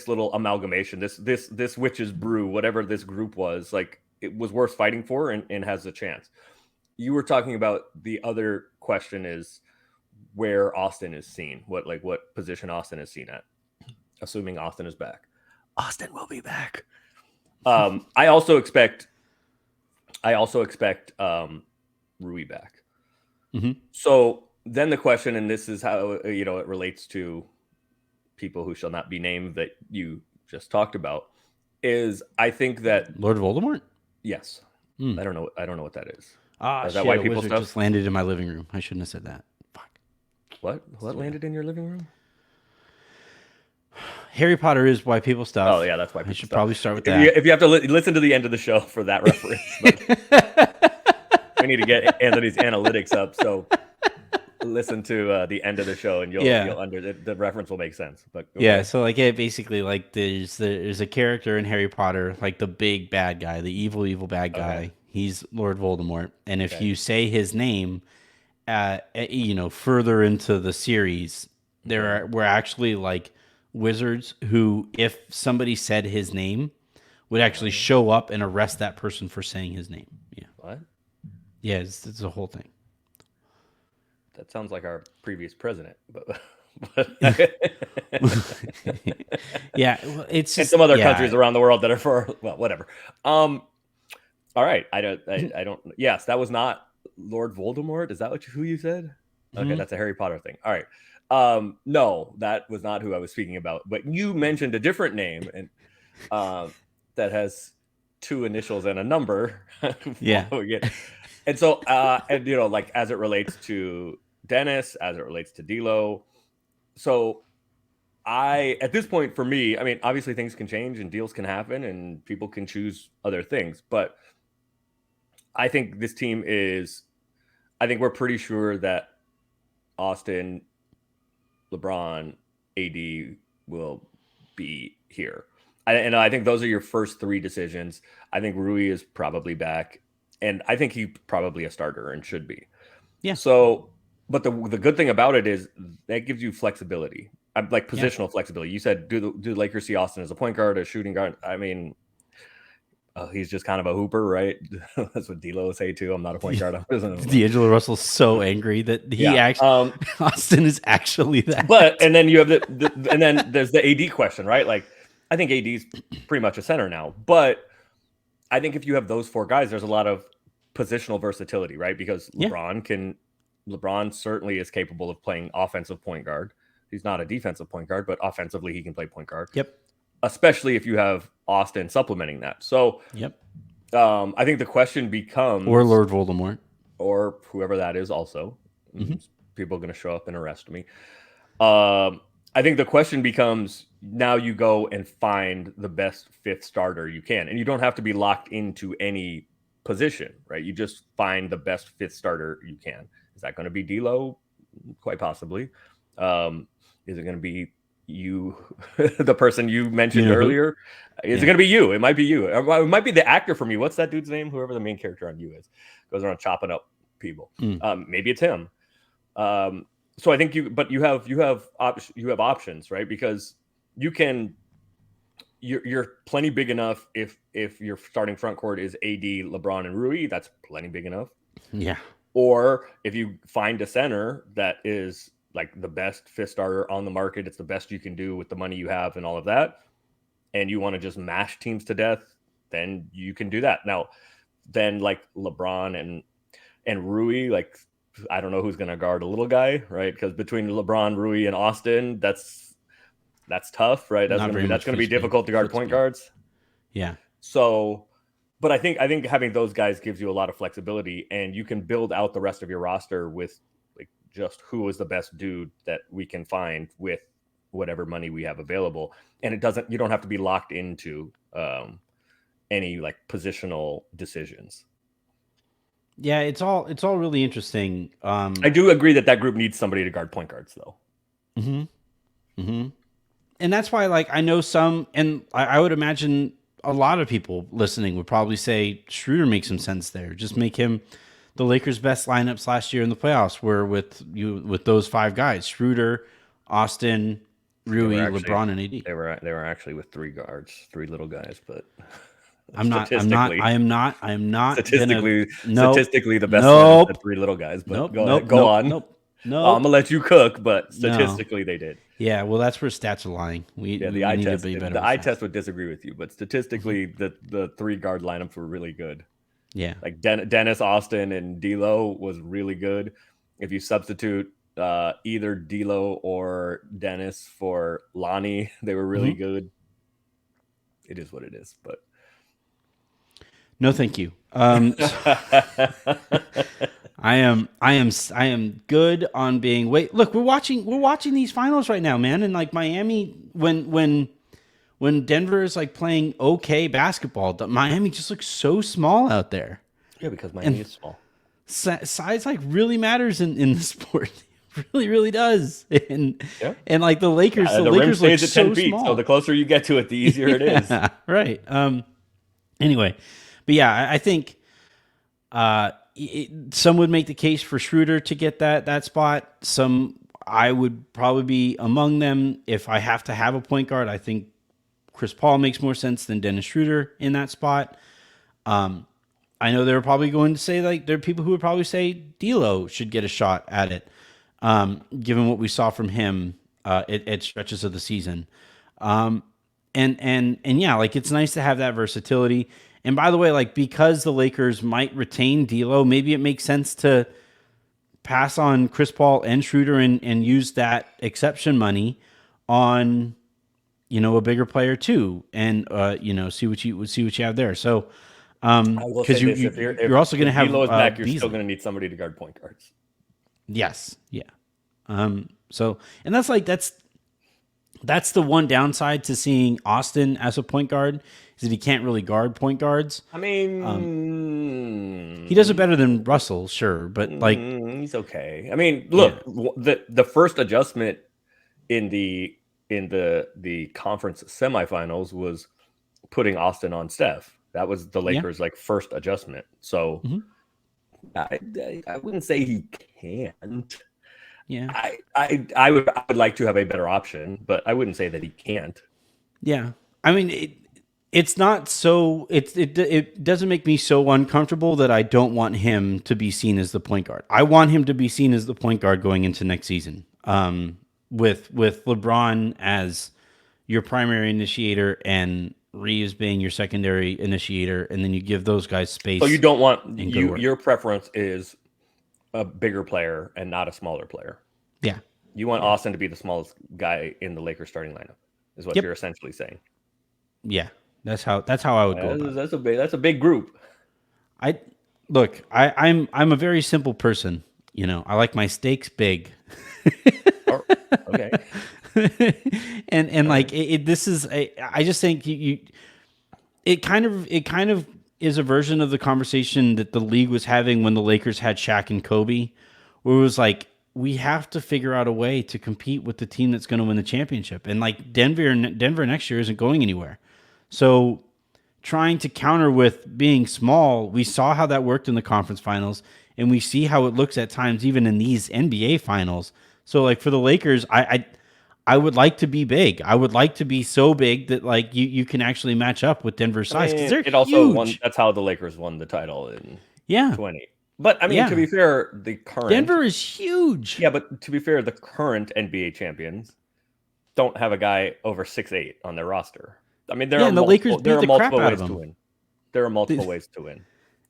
Speaker 2: little amalgamation, this witch's brew, whatever this group was, like, it was worth fighting for and has a chance. You were talking about the other question is where Austin is seen, what position Austin is seen at, assuming Austin is back. Austin will be back. I also expect Rui back. So then the question, and this is how it relates to people who shall not be named that you just talked about, is I think that
Speaker 1: Lord Voldemort.
Speaker 2: Yes, I don't know what that is.
Speaker 1: Is that white people stuff? Just landed in my living room. I shouldn't have said that. Fuck.
Speaker 2: What landed in your living room?
Speaker 1: Harry Potter is white people stuff.
Speaker 2: Oh yeah, that's white people stuff.
Speaker 1: I should probably start with that.
Speaker 2: If you have to listen to the end of the show for that reference, we need to get Anthony's analytics up. So listen to the end of the show, and you'll the reference will make sense. But
Speaker 1: so like basically like there's a character in Harry Potter, like the big bad guy, the evil bad guy. Okay. He's Lord Voldemort, and if you say his name, further into the series, were actually like wizards who, if somebody said his name, would actually show up and arrest that person for saying his name. Yeah.
Speaker 2: What?
Speaker 1: Yeah, it's a whole thing.
Speaker 2: That sounds like our previous president, but
Speaker 1: Yeah, well, it's
Speaker 2: and
Speaker 1: just
Speaker 2: some other
Speaker 1: yeah.
Speaker 2: countries around the world that are for, well, whatever. All right, I don't. Yes, that was not Lord Voldemort. Is that who you said? Okay,
Speaker 1: Mhm.
Speaker 2: that's a Harry Potter thing. All right. No, that was not who I was speaking about. But you mentioned a different name, and that has two initials and a number.
Speaker 1: Yeah.
Speaker 2: And so, and like as it relates to Dennis, as it relates to D'Lo, so at this point for me, I mean, obviously things can change and deals can happen and people can choose other things, but I think this team is, I think we're pretty sure that Austin, LeBron, AD will be here. And I think those are your first three decisions. I think Rui is probably back, and I think he's probably a starter and should be.
Speaker 1: Yeah.
Speaker 2: So, but the good thing about it is that gives you flexibility. I'm like
Speaker 1: Yeah.
Speaker 2: positional flexibility. You said do the Lakers see Austin as a point guard, a shooting guard? I mean, he's just kind of a hooper, right? That's what D'Lo would say too. I'm not a point guard.
Speaker 1: D'Angelo Russell's so angry that he actually Austin is actually that.
Speaker 2: But and then you have and then there's the AD question, right? Like I think AD is pretty much a center now, but I think if you have those four guys, there's a lot of positional versatility, right? Because LeBron certainly is capable of playing offensive point guard. He's not a defensive point guard, but offensively he can play point guard.
Speaker 1: Yep.
Speaker 2: Especially if you have Austin supplementing that. So
Speaker 1: yep.
Speaker 2: I think the question becomes,
Speaker 1: or Lord Voldemort,
Speaker 2: or whoever that is. Also, people are going to show up and arrest me. I think the question becomes, now you go and find the best fifth starter you can, and you don't have to be locked into any position, right? You just find the best fifth starter you can. Is that going to be D'Lo? Quite possibly. Is it going to be you, the person you mentioned earlier? Is it going to be you? It might be you. It might be the actor from You. What's that dude's name? Whoever the main character on You is, goes around chopping up people. Maybe it's him. So I think you have options, right? Because you're plenty big enough if your starting front court is AD, LeBron, and Rui. That's plenty big enough.
Speaker 1: Yeah.
Speaker 2: Or if you find a center that is like the best fifth starter on the market, it's the best you can do with the money you have and all of that, and you want to just mash teams to death, then you can do that. Now, then like LeBron and Rui, like I don't know who's going to guard a little guy, right? Because between LeBron, Rui, and Austin, that's tough, right? That's going to be difficult to guard point guards.
Speaker 1: Yeah.
Speaker 2: So, but I think having those guys gives you a lot of flexibility, and you can build out the rest of your roster with like just who is the best dude that we can find with whatever money we have available, and you don't have to be locked into any like positional decisions.
Speaker 1: Yeah, it's all really interesting.
Speaker 2: I do agree that group needs somebody to guard point guards, though.
Speaker 1: And that's why, like, I know some, and I would imagine a lot of people listening would probably say Schroeder makes some sense there. Just make him the Lakers' best lineups last year in the playoffs were with those five guys: Schroeder, Austin, Rui, LeBron, and AD.
Speaker 2: They were actually with three guards, three little guys, but.
Speaker 1: I am not.
Speaker 2: Statistically, the best
Speaker 1: nope.
Speaker 2: the three little guys. But
Speaker 1: nope,
Speaker 2: go on.
Speaker 1: Nope.
Speaker 2: No, I'm gonna let you cook, but statistically they did.
Speaker 1: Yeah, well, that's where stats are lying.
Speaker 2: The eye test would disagree with you, but statistically, the three guard lineups were really good.
Speaker 1: Yeah,
Speaker 2: like Dennis, Austin, and D'Lo was really good. If you substitute either D'Lo or Dennis for Lonnie, they were really good. It is what it is, but.
Speaker 1: No, thank you. I am good on being. Look, we're watching these finals right now, man. And like Miami, when Denver is like playing okay basketball, Miami just looks so small out there.
Speaker 2: Yeah, because Miami is small.
Speaker 1: Size like really matters in the sport. It really, really does. And like the Lakers, the Lakers look so 10 feet, small.
Speaker 2: So the closer you get to it, the easier it is.
Speaker 1: Right. Anyway. But yeah, I think some would make the case for Schroeder to get that spot. Some I would probably be among them if I have to have a point guard. I think Chris Paul makes more sense than Dennis Schroeder in that spot. I know they're probably going to say, like, there are people who would probably say D'Lo should get a shot at it, given what we saw from him at stretches of the season. And yeah, like, it's nice to have that versatility. And by the way, like, because the Lakers might retain D'Lo, maybe it makes sense to pass on Chris Paul and Schroeder and use that exception money on, a bigger player too, and see what you have there. So, because you're also going to have
Speaker 2: D'Lo is back, you're
Speaker 1: Beasley.
Speaker 2: still going to need somebody to guard point guards.
Speaker 1: Yes, yeah. So, and that's the one downside to seeing Austin as a point guard, is that he can't really guard point guards.
Speaker 2: I mean,
Speaker 1: He does it better than Russell, sure, but like,
Speaker 2: he's okay. I mean, look, the first adjustment in the conference semifinals was putting Austin on Steph. That was the Lakers' like first adjustment. So I wouldn't say he can't.
Speaker 1: Yeah,
Speaker 2: I would like to have a better option, but I wouldn't say that he can't.
Speaker 1: yeah. I mean, it's not so. It doesn't make me so uncomfortable that I don't want him to be seen as the point guard. I want him to be seen as the point guard going into next season. With LeBron as your primary initiator and Reeves being your secondary initiator, and then you give those guys space.
Speaker 2: So you don't want your preference is a bigger player and not a smaller player.
Speaker 1: Yeah,
Speaker 2: you want Austin to be the smallest guy in the Lakers starting lineup, is what you're essentially saying.
Speaker 1: Yeah, that's how I would go.
Speaker 2: That's a big group.
Speaker 1: I'm a very simple person. I like my steaks big.
Speaker 2: Okay.
Speaker 1: and like this is I just think it kind of is a version of the conversation that the league was having when the Lakers had Shaq and Kobe, where it was like, we have to figure out a way to compete with the team that's going to win the championship. And like Denver next year isn't going anywhere. So trying to counter with being small, we saw how that worked in the conference finals, and we see how it looks at times even in these NBA finals. So like for the Lakers, I would like to be big. I would like to be so big that like you can actually match up with Denver's size.
Speaker 2: It also won. That's how the Lakers won the title in 20. But I mean, to be fair, the current
Speaker 1: Denver is huge.
Speaker 2: Yeah, but to be fair, the current NBA champions don't have a guy over 6'8" on their roster. I mean, there are multiple ways to win. There are multiple ways to win.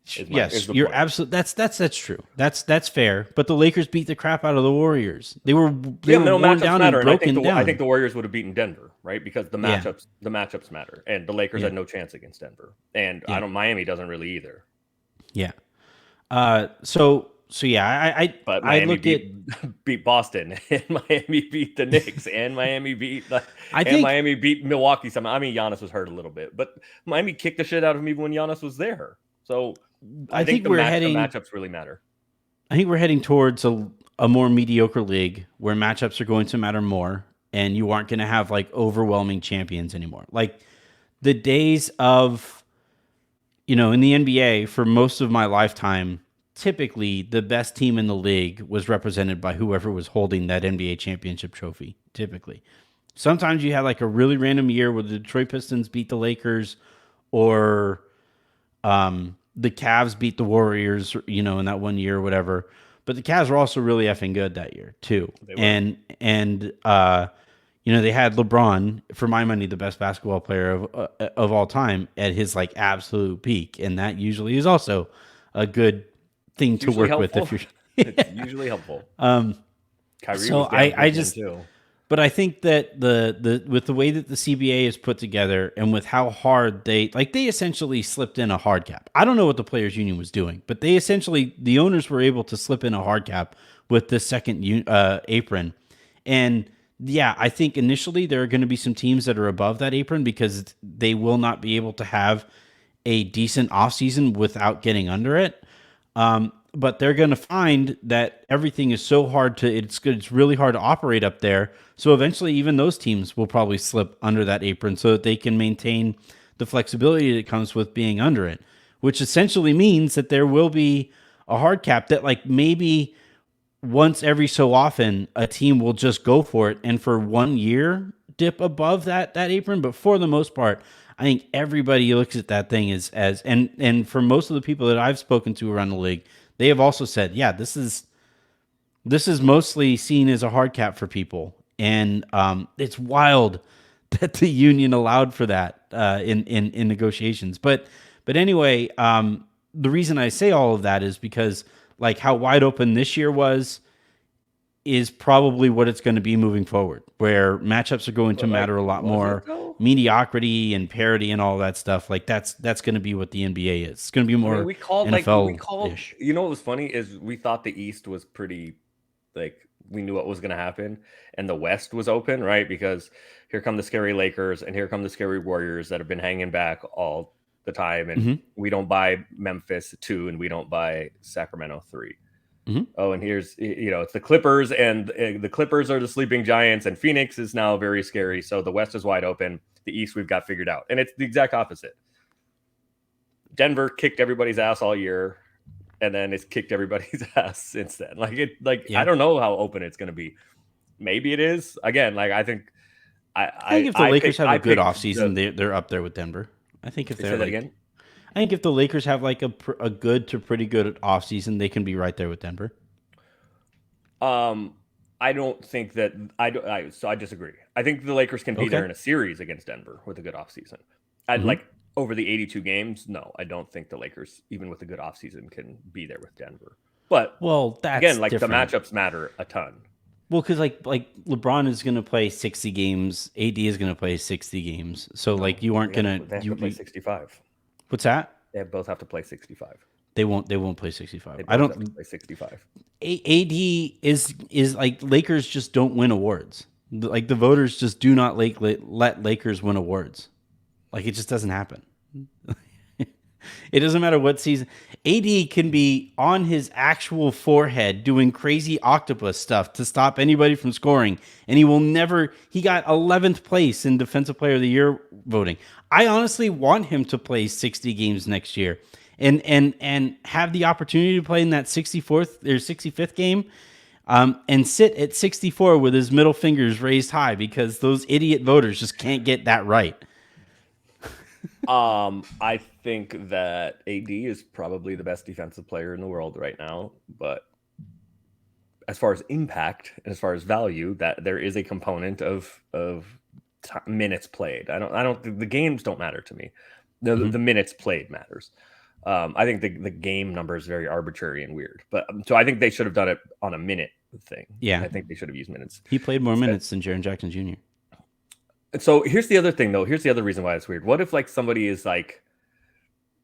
Speaker 1: Yes, you're absolutely. That's true. That's fair. But the Lakers beat the crap out of the Warriors. They were worn down and broken down.
Speaker 2: I think the Warriors would have beaten Denver, right? Because the matchups matter, and the Lakers had no chance against Denver, and Miami doesn't really either.
Speaker 1: Yeah. So yeah,
Speaker 2: but Miami beat Boston, and Miami beat the Knicks, and Miami beat Miami beat Milwaukee. I mean, Giannis was hurt a little bit, but Miami kicked the shit out of him even when Giannis was there. So I think the matchups really matter.
Speaker 1: I think we're heading towards a more mediocre league where matchups are going to matter more, and you aren't going to have like overwhelming champions anymore. Like the days of, in the NBA for most of my lifetime, typically the best team in the league was represented by whoever was holding that NBA championship trophy. Typically, sometimes you had like a really random year where the Detroit Pistons beat the Lakers, or the Cavs beat the Warriors, in that one year or whatever. But the Cavs were also really effing good that year too. And they had LeBron, for my money, the best basketball player of all time, at his like absolute peak. And that usually is also a good thing to work with if you're
Speaker 2: it's usually helpful. Kyrie
Speaker 1: so
Speaker 2: was
Speaker 1: I just
Speaker 2: too.
Speaker 1: But I think that the with the way that the CBA is put together, and with how hard they essentially slipped in a hard cap. I don't know what the players union was doing, but the owners were able to slip in a hard cap with the second apron. And yeah, I think initially there are going to be some teams that are above that apron because they will not be able to have a decent offseason without getting under it. But they're going to find that everything is so hard it's really hard to operate up there. So eventually even those teams will probably slip under that apron so that they can maintain the flexibility that comes with being under it, which essentially means that there will be a hard cap that like maybe once every so often a team will just go for it. And for 1 year, dip above that apron, but for the most part, I think everybody looks at that thing as and for most of the people that I've spoken to around the league, they have also said, yeah, this is mostly seen as a hard cap for people, and it's wild that the union allowed for that in negotiations. But anyway, the reason I say all of that is because like how wide open this year was is probably what it's going to be moving forward, where matchups are going to
Speaker 2: But like,
Speaker 1: matter a lot
Speaker 2: was
Speaker 1: more.
Speaker 2: it though?
Speaker 1: Mediocrity and parity and all that stuff, like that's going to be what the NBA is. It's going to be
Speaker 2: I mean,
Speaker 1: more
Speaker 2: we
Speaker 1: NFL
Speaker 2: called.
Speaker 1: ish.
Speaker 2: You know what was funny is we thought the East was pretty, like we knew what was going to happen, and the West was open, right? Because here come the scary Lakers, and here come the scary Warriors that have been hanging back all the time, and
Speaker 1: Hmm.
Speaker 2: we don't buy Memphis 2, and we don't buy Sacramento 3.
Speaker 1: Hmm.
Speaker 2: Oh, and here's it's the Clippers, and the Clippers are the sleeping giants, and Phoenix is now very scary. So the West is wide open. The East we've got figured out, and it's the exact opposite. Denver kicked everybody's ass all year, and then it's kicked everybody's ass since then. I
Speaker 1: Yeah.
Speaker 2: don't know how open it's going to be. Maybe it is. Again, like I think
Speaker 1: I think if the Lakers have a good
Speaker 2: picked
Speaker 1: offseason, they're up there with Denver. I think if
Speaker 2: say
Speaker 1: they're
Speaker 2: that
Speaker 1: like,
Speaker 2: again.
Speaker 1: I think if the Lakers have like a good to pretty good offseason, they can be right there with Denver.
Speaker 2: I don't think that so I disagree. I think the Lakers can be there
Speaker 1: Okay.
Speaker 2: in a series against Denver with a good offseason. I'd
Speaker 1: Hmm.
Speaker 2: like over the 82 games. No, I don't think the Lakers, even with a good offseason, can be there with Denver. But
Speaker 1: Well, that's
Speaker 2: again, like the
Speaker 1: different.
Speaker 2: matchups matter a ton.
Speaker 1: Well, because like LeBron is going to play 60 games, AD is going to play 60 games. So like you aren't gonna
Speaker 2: They have to play 65.
Speaker 1: what's that?
Speaker 2: They both have to play 65.
Speaker 1: They won't play 65.
Speaker 2: They
Speaker 1: I
Speaker 2: both have to
Speaker 1: don't.
Speaker 2: play 65.
Speaker 1: AD is like Lakers just don't win awards. Like the voters just do not let Lakers win awards. Like it just doesn't happen. It doesn't matter what season. AD can be on his actual forehead doing crazy octopus stuff to stop anybody from scoring, and he will never. He got 11th place in Defensive Player of the Year voting. I honestly want him to play 60 games next year, and have the opportunity to play in that 64th or 65th game, and sit at 64 with his middle fingers raised high because those idiot voters just can't get that right.
Speaker 2: I think that AD is probably the best defensive player in the world right now, but as far as impact and as far as value, that there is a component of minutes played. I don't the games don't matter to me. The minutes played matters. I think the game number is very arbitrary and weird, but so I think they should have done it on a minute thing.
Speaker 1: Yeah.
Speaker 2: I think they should have used minutes.
Speaker 1: He played more minutes than Jaren Jackson Jr.
Speaker 2: So here's the other thing, though. Here's the other reason why it's weird. What if like somebody is like,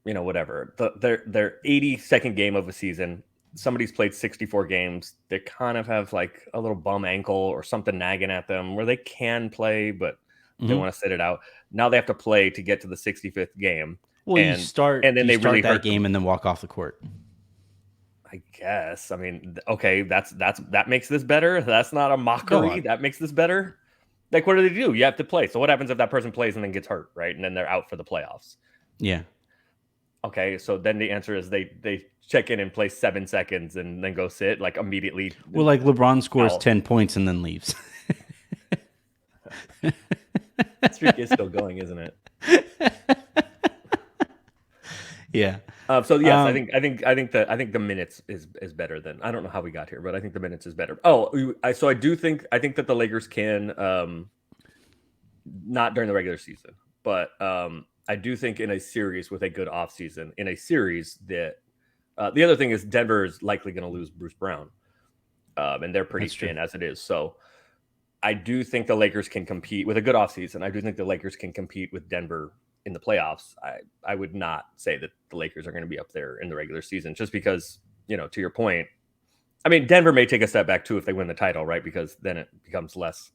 Speaker 2: whatever, their 82nd game of a season, somebody's played 64 games. They kind of have like a little bum ankle or something nagging at them where they can play, but they want to sit it out. Now they have to play to get to the 65th game.
Speaker 1: Well, you start
Speaker 2: and then they
Speaker 1: start
Speaker 2: really
Speaker 1: that
Speaker 2: hurt
Speaker 1: game
Speaker 2: them.
Speaker 1: and then walk off the court.
Speaker 2: I guess. I mean, okay, that makes this better. That's not a mockery. That makes this better. Like, what do they do? You have to play. So what happens if that person plays and then gets hurt, right? And then they're out for the playoffs.
Speaker 1: Yeah.
Speaker 2: Okay, so then the answer is they check in and play 7 seconds and then go sit like immediately.
Speaker 1: Well, like LeBron scores 10 points and then leaves.
Speaker 2: That streak is still going, isn't it?
Speaker 1: Yeah.
Speaker 2: So yes, I think the minutes is better than. I don't know how we got here, but I think the minutes is better. So I think that the Lakers can not during the regular season, but I do think in a series with a good offseason, in a series that the other thing is Denver is likely going to lose Bruce Brown, and they're pretty thin as it is. So I do think the Lakers can compete with a good offseason. I do think the Lakers can compete with Denver in the playoffs. I would not say that the Lakers are going to be up there in the regular season just because, to your point, I mean, Denver may take a step back too if they win the title, right? Because then it becomes less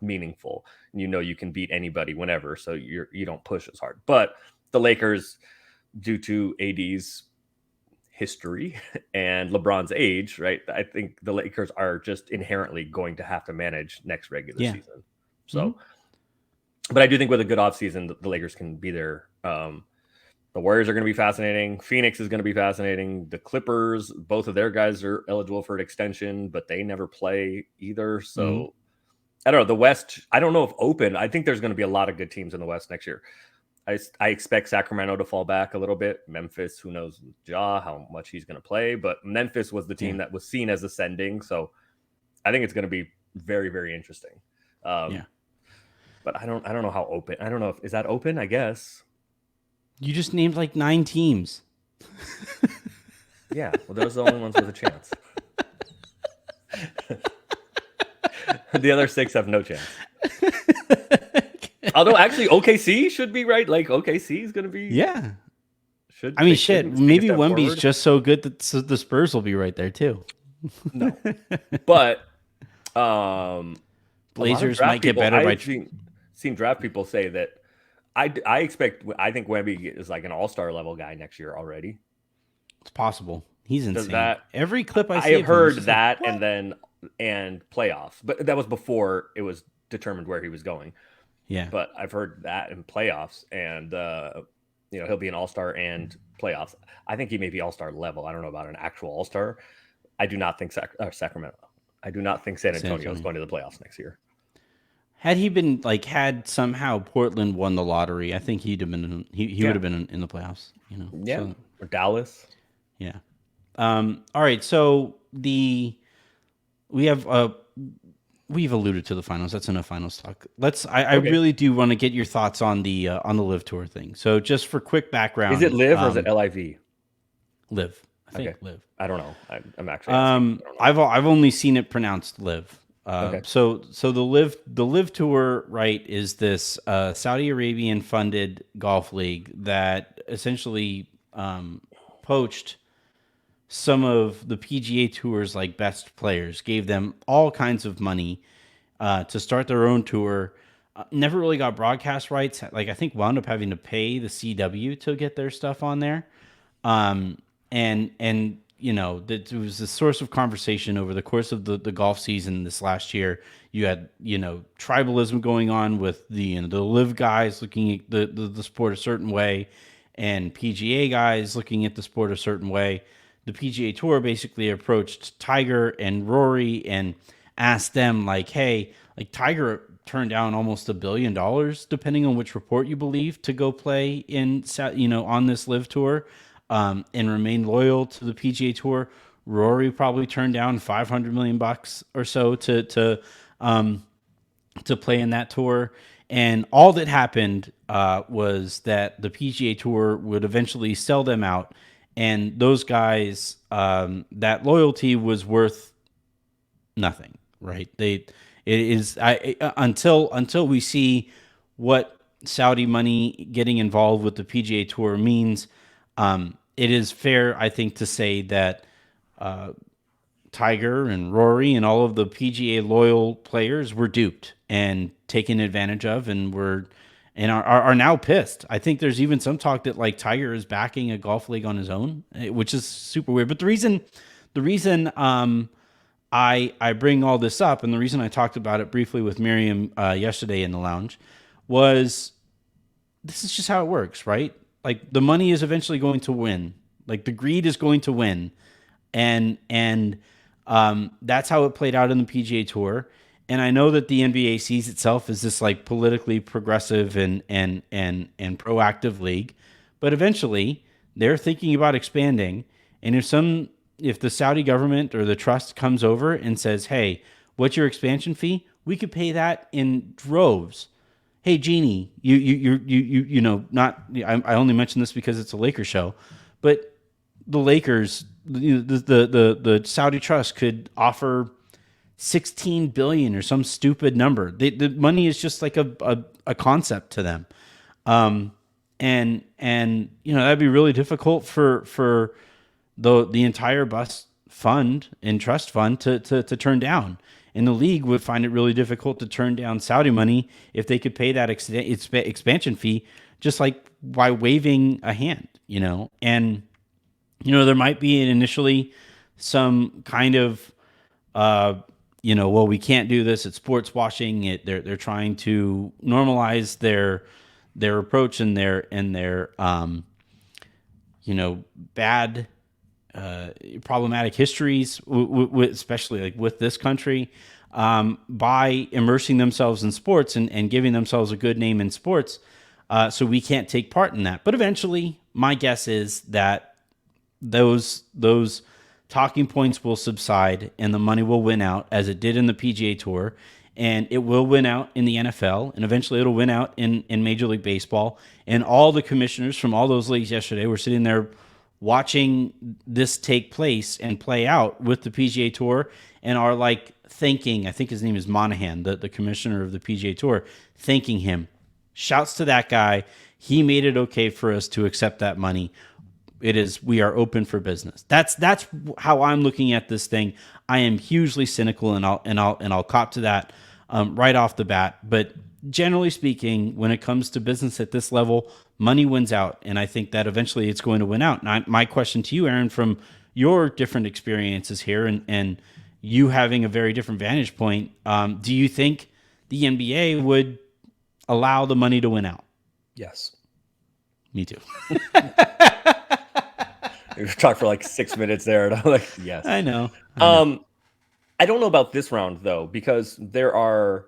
Speaker 2: meaningful. You can beat anybody whenever, so you don't push as hard. But the Lakers, due to AD's history and LeBron's age, right? I think the Lakers are just inherently going to have to manage next regular season. So but I do think with a good offseason, the Lakers can be there. The Warriors are going to be fascinating. Phoenix is going to be fascinating. The Clippers, both of their guys are eligible for an extension, but they never play either. So I don't know. The West, I don't know if open. I think there's going to be a lot of good teams in the West next year. I expect Sacramento to fall back a little bit. Memphis, who knows Ja, how much he's going to play. But Memphis was the team that was seen as ascending. So I think it's going to be very, very interesting. But I don't know how open. I don't know if is that open. I guess
Speaker 1: You just named like 9 teams.
Speaker 2: yeah. Well, those are the only ones with a chance. The other 6 have no chance. Although actually OKC should be right. Like OKC is going to be.
Speaker 1: Yeah.
Speaker 2: Should
Speaker 1: I mean, shit. Maybe Wemby's just so good that the Spurs will be right there too.
Speaker 2: No, but
Speaker 1: Blazers might get better by.
Speaker 2: Seen draft people say that. I think Wemby is like an all-star level guy next year already.
Speaker 1: It's possible. He's insane. Every clip I see,
Speaker 2: have heard that, like, and playoffs, but that was before it was determined where he was going.
Speaker 1: Yeah,
Speaker 2: but I've heard that in playoffs, and he'll be an all-star and playoffs. I think he may be all-star level. I don't know about an actual all-star. I do not think Sacramento. I do not think San Antonio is going to the playoffs next year.
Speaker 1: Had he been had somehow Portland won the lottery, I think he'd have been. He would have been in the playoffs.
Speaker 2: Yeah, so, or Dallas.
Speaker 1: Yeah. All right. So we've alluded to the finals. That's enough finals talk. I really do want to get your thoughts on the LIV Tour thing. So just for quick background,
Speaker 2: is it LIV or is it LIV?
Speaker 1: LIV. I think LIV.
Speaker 2: I don't know. I'm actually.
Speaker 1: I've only seen it pronounced LIV. So the LIV Tour, right, is this Saudi Arabian funded golf league that essentially poached some of the PGA Tour's like best players, gave them all kinds of money to start their own tour. Never really got broadcast rights. Like I think wound up having to pay the CW to get their stuff on there. And that it was a source of conversation over the course of the golf season this last year. You had, tribalism going on with the LIV guys looking at the sport a certain way and PGA guys looking at the sport a certain way. The PGA Tour basically approached Tiger and Rory and asked them like, hey, like Tiger turned down almost $1 billion, depending on which report you believe, to go play on this LIV Tour. And remain loyal to the PGA Tour. Rory probably turned down $500 million or so to play in that tour. And all that happened was that the PGA Tour would eventually sell them out, and those guys, that loyalty was worth nothing, right? Until we see what Saudi money getting involved with the PGA Tour means. It is fair, I think, to say that Tiger and Rory and all of the PGA loyal players were duped and taken advantage of, and are now pissed. I think there's even some talk that like Tiger is backing a golf league on his own, which is super weird. But the reason I bring all this up, and the reason I talked about it briefly with Miriam yesterday in the lounge, was this is just how it works, right? Like the money is eventually going to win. Like the greed is going to win, and that's how it played out in the PGA Tour. And I know that the NBA sees itself as this like politically progressive and proactive league, but eventually they're thinking about expanding. And if the Saudi government or the trust comes over and says, "Hey, what's your expansion fee?" We could pay that in droves. Hey, Jeannie, I only mention this because it's a Lakers show, but the Lakers, the Saudi trust could offer $16 billion or some stupid number. The money is just like a concept to them. And that'd be really difficult for the entire bus fund and trust fund to turn down. And the league would find it really difficult to turn down Saudi money if they could pay that expansion fee just like by waving a hand, And, there might be initially some kind of, well, we can't do this. It's sports washing. They're trying to normalize their approach and their bad problematic histories, especially like with this country. by immersing themselves in sports and giving themselves a good name in sports. So we can't take part in that. But eventually, my guess is that those talking points will subside and the money will win out as it did in the PGA Tour, and it will win out in the NFL, and eventually it'll win out in Major League Baseball. And all the commissioners from all those leagues yesterday were sitting there watching this take place and play out with the PGA Tour and are like thanking, I think his name is Monahan, the commissioner of the PGA Tour, thanking him. Shouts to that guy. He made it okay for us to accept that money. We are open for business. That's how I'm looking at this thing. I am hugely cynical, and I'll cop to that right off the bat. But generally speaking, when it comes to business at this level, money wins out, and I think that eventually it's going to win out. And my question to you, Aaron, from your different experiences here, and you having a very different vantage point, do you think the NBA would allow the money to win out?
Speaker 2: Yes.
Speaker 1: Me too.
Speaker 2: We've talked for like 6 minutes there, and I'm like, yes.
Speaker 1: I know.
Speaker 2: I don't know about this round though, because there are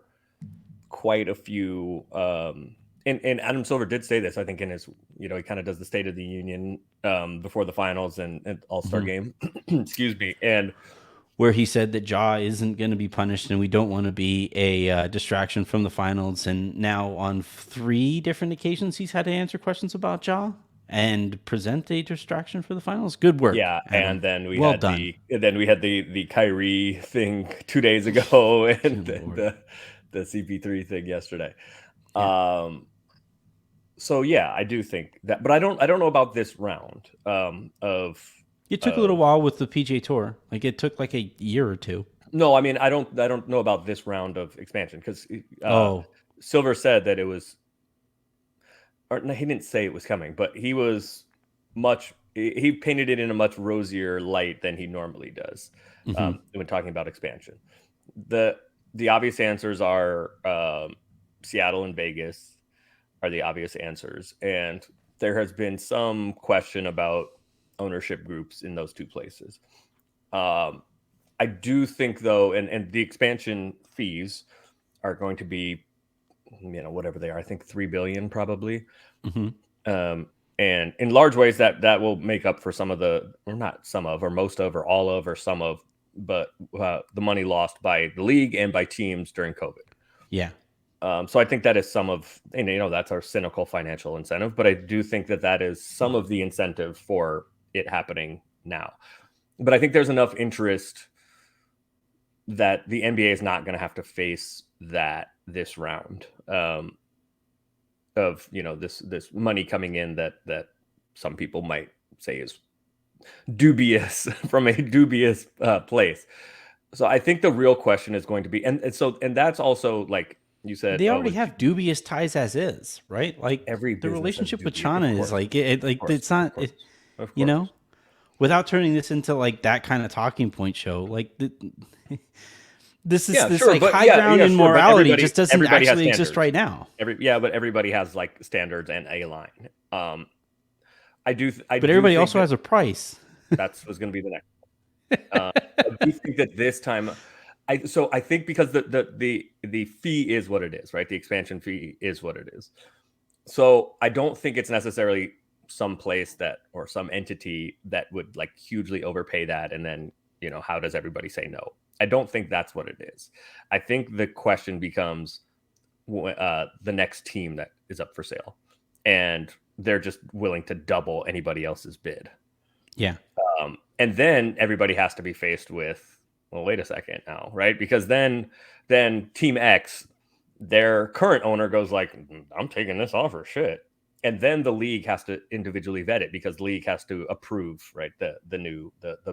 Speaker 2: quite a few. And Adam Silver did say this, I think, in his, he kind of does the State of the Union before the finals and All-Star game. Excuse me. And
Speaker 1: where he said that Ja isn't going to be punished and we don't want to be a distraction from the finals. And now on 3 different occasions, he's had to answer questions about Ja and present a distraction for the finals. Good work.
Speaker 2: Yeah,
Speaker 1: Adam.
Speaker 2: and then we had the Kyrie thing 2 days ago, and the CP3 thing yesterday. Yeah. So yeah, I do think that, but I don't know about this round of.
Speaker 1: It took a little while with the PGA Tour. Like it took like a year or 2.
Speaker 2: No, I mean I don't know about this round of expansion because Silver said that it was. Or no, he didn't say it was coming, but he painted it in a much rosier light than he normally does when talking about expansion. The obvious answers are Seattle and Vegas are the obvious answers, and there has been some question about ownership groups in those 2 places. I do think though, and the expansion fees are going to be, whatever they are, I think $3 billion probably. And in large ways that will make up for some of the, or not some of, or most of, or all of, or some of, but the money lost by the league and by teams during COVID.
Speaker 1: Yeah.
Speaker 2: So I think that is some of, that's our cynical financial incentive, but I do think that is some of the incentive for it happening now. But I think there's enough interest that the NBA is not going to have to face that this round of this money coming in that some people might say is dubious from a dubious place. So I think the real question is going to be, and that's also like you said,
Speaker 1: they already have dubious ties as is, right? Like the relationship with China is like it's not, without turning this into like that kind of talking point show, like this is high ground in morality just doesn't actually exist right now.
Speaker 2: But everybody has like standards and a line. But
Speaker 1: everybody also has a price.
Speaker 2: That was going to be the next. I do think that this time, I think because the fee is what it is, right? The expansion fee is what it is. So I don't think it's necessarily some place or some entity that would like hugely overpay that, and then how does everybody say no? I don't think that's what it is. I think the question becomes the next team that is up for sale, and they're just willing to double anybody else's bid.
Speaker 1: Yeah.
Speaker 2: And then everybody has to be faced with, well, wait a second now, right? Because then Team X, their current owner goes like, I'm taking this offer, shit. And then the league has to individually vet it because the league has to approve, right, the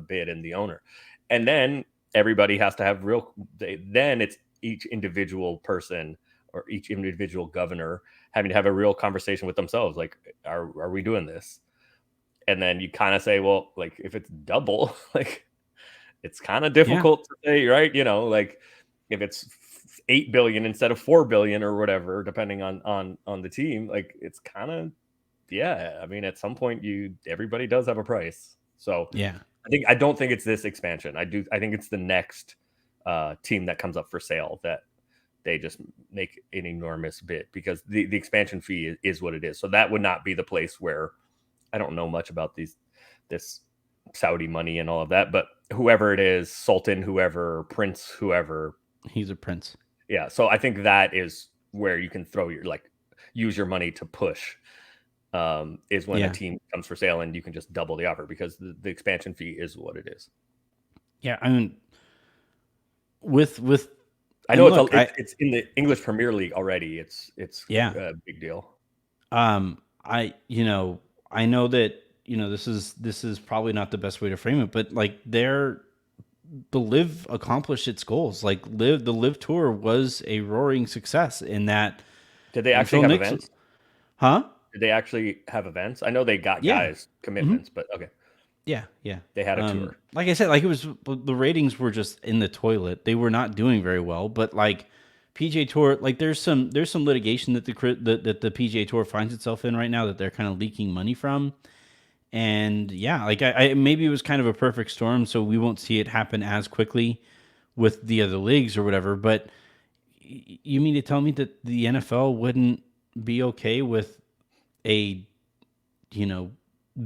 Speaker 2: bid and the owner. And then everybody has to have then it's each individual person or each individual governor having to have a real conversation with themselves. Like, are we doing this? And then you kind of say, well, like if it's double, like it's kind of difficult to say, right? Like if it's 8 billion instead of 4 billion or whatever, depending on the team, like it's kind of, I mean, at some point everybody does have a price. So
Speaker 1: yeah,
Speaker 2: I don't think it's this expansion. I think it's the next team that comes up for sale that they just make an enormous bid, because the expansion fee is what it is. So that would not be the place where, I don't know much about this Saudi money and all of that, but whoever it is, Sultan, whoever, Prince, whoever.
Speaker 1: He's a prince.
Speaker 2: Yeah. So I think that is where you can throw use your money to push, is when a team comes for sale and you can just double the offer, because the expansion fee is what it is.
Speaker 1: Yeah. I mean, with
Speaker 2: I know it's in the English Premier League already. It's a big deal.
Speaker 1: I know that, this is probably not the best way to frame it, but like the LIV accomplished its goals. Like the LIV Tour was a roaring success in that.
Speaker 2: Did they actually have events?
Speaker 1: Huh?
Speaker 2: Did they actually have events? I know they got guys commitments, but okay.
Speaker 1: Yeah.
Speaker 2: They had a tour.
Speaker 1: Like I said, like the ratings were just in the toilet. They were not doing very well, but like PGA Tour, like there's some litigation that the PGA Tour finds itself in right now that they're kind of leaking money from. And yeah, like I maybe it was kind of a perfect storm, so we won't see it happen as quickly with the other leagues or whatever. But you mean to tell me that the NFL wouldn't be okay with a,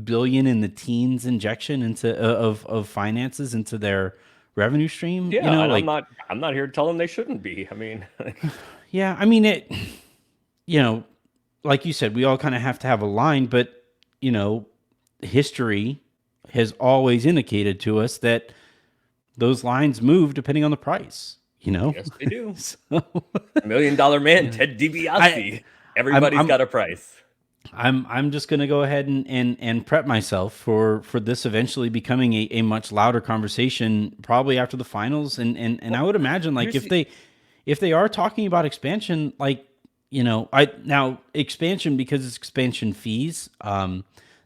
Speaker 1: billion in the teens injection into of finances into their revenue stream?
Speaker 2: Yeah, and I'm not here to tell them they shouldn't be. I mean,
Speaker 1: yeah, I mean it. Like you said, we all kind of have to have a line, but history has always indicated to us that those lines move depending on the price.
Speaker 2: Yes, they do.
Speaker 1: So,
Speaker 2: $1 Million Man, Ted DiBiase. Everybody's got a price.
Speaker 1: I'm just going to go ahead and prep myself for this eventually becoming a much louder conversation, probably after the finals. And I would imagine, like, if they are talking about expansion, like, expansion, because it's expansion fees,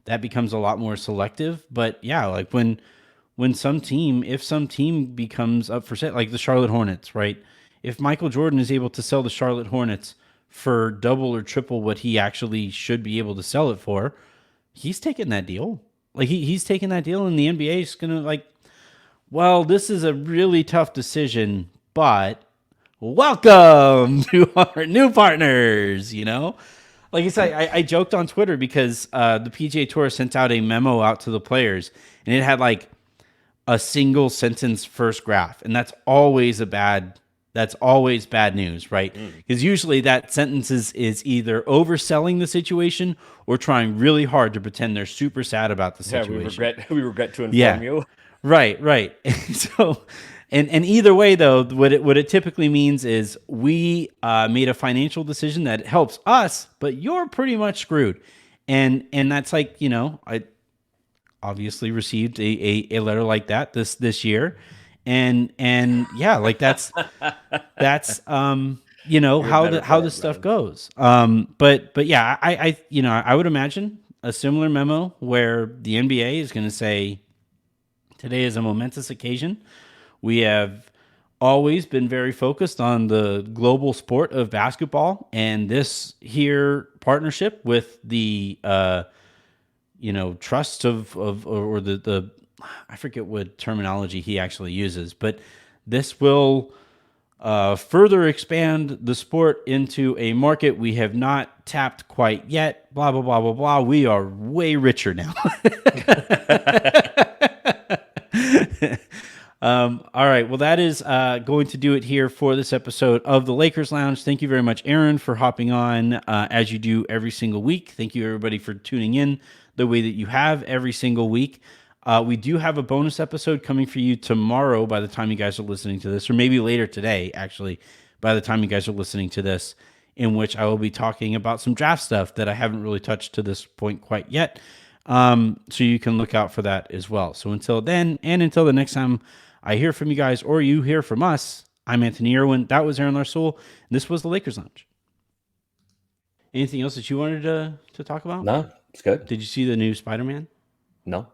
Speaker 1: that becomes a lot more selective. But yeah, like if some team becomes up for sale, like the Charlotte Hornets, right? If Michael Jordan is able to sell the Charlotte Hornets for double or triple what he actually should be able to sell it for, he's taking that deal. Like he's taking that deal, and the NBA is gonna like, well, this is a really tough decision, but welcome to our new partners. Like I said, I joked on Twitter because the PGA Tour sent out a memo out to the players, and it had like a single sentence first graph, and that's always bad news, right? Because usually that sentence is either overselling the situation or trying really hard to pretend they're super sad about the situation.
Speaker 2: Yeah, we regret to inform you.
Speaker 1: Right. So, and either way though, what it typically means is we made a financial decision that helps us, but you're pretty much screwed. And that's like, I obviously received a letter like that this year. And yeah, like that's how this stuff goes. But yeah, I would imagine a similar memo where the NBA is going to say, today is a momentous occasion. We have always been very focused on the global sport of basketball, and this here partnership with the trust or the I forget what terminology he actually uses, but this will further expand the sport into a market we have not tapped quite yet. Blah, blah, blah, blah, blah. We are way richer now. All right. Well, that is going to do it here for this episode of the Lakers Lounge. Thank you very much, Aaron, for hopping on as you do every single week. Thank you, everybody, for tuning in the way that you have every single week. We do have a bonus episode coming for you tomorrow by the time you guys are listening to this, or maybe later today, actually, by the time you guys are listening to this, in which I will be talking about some draft stuff that I haven't really touched to this point quite yet. So you can look out for that as well. So until then, and until the next time I hear from you guys or you hear from us, I'm Anthony Irwin. That was Aaron Larsoul, and this was the Lakers Lounge. Anything else that you wanted to talk about?
Speaker 2: No, it's good.
Speaker 1: Did you see the new Spider-Man?
Speaker 2: No.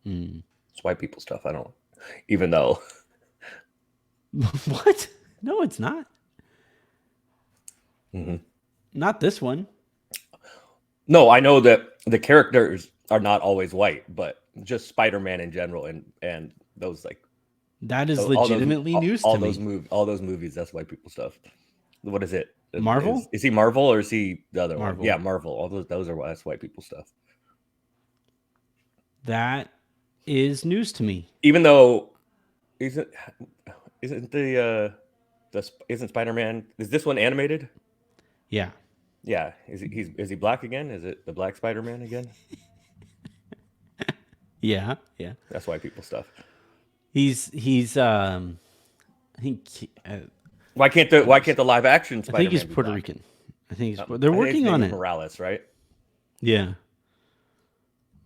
Speaker 2: It's white people stuff. I don't, even though.
Speaker 1: What? No, it's not. Not this one.
Speaker 2: No, I know that the characters are not always white, but just Spider-Man in general and those like
Speaker 1: That is
Speaker 2: All those
Speaker 1: legitimately news
Speaker 2: all
Speaker 1: to
Speaker 2: those
Speaker 1: me.
Speaker 2: all those movies. That's white people stuff. What is it?
Speaker 1: Marvel?
Speaker 2: Is he Marvel or is he the other one?
Speaker 1: Marvel.
Speaker 2: Yeah, Marvel. All those are that's white people stuff.
Speaker 1: That is news to me.
Speaker 2: Even though isn't isn't Spider-Man, is this one animated?
Speaker 1: Yeah.
Speaker 2: Yeah. Is he black again? Is it the black Spider-Man again?
Speaker 1: Yeah. Yeah.
Speaker 2: That's white people stuff.
Speaker 1: He's I think
Speaker 2: Why can't the live action
Speaker 1: I
Speaker 2: Spider-Man
Speaker 1: think he's
Speaker 2: be
Speaker 1: Puerto
Speaker 2: black?
Speaker 1: Rican. I think he's
Speaker 2: I
Speaker 1: they're
Speaker 2: think his
Speaker 1: working
Speaker 2: name
Speaker 1: on
Speaker 2: is
Speaker 1: it.
Speaker 2: Morales, right?
Speaker 1: Yeah.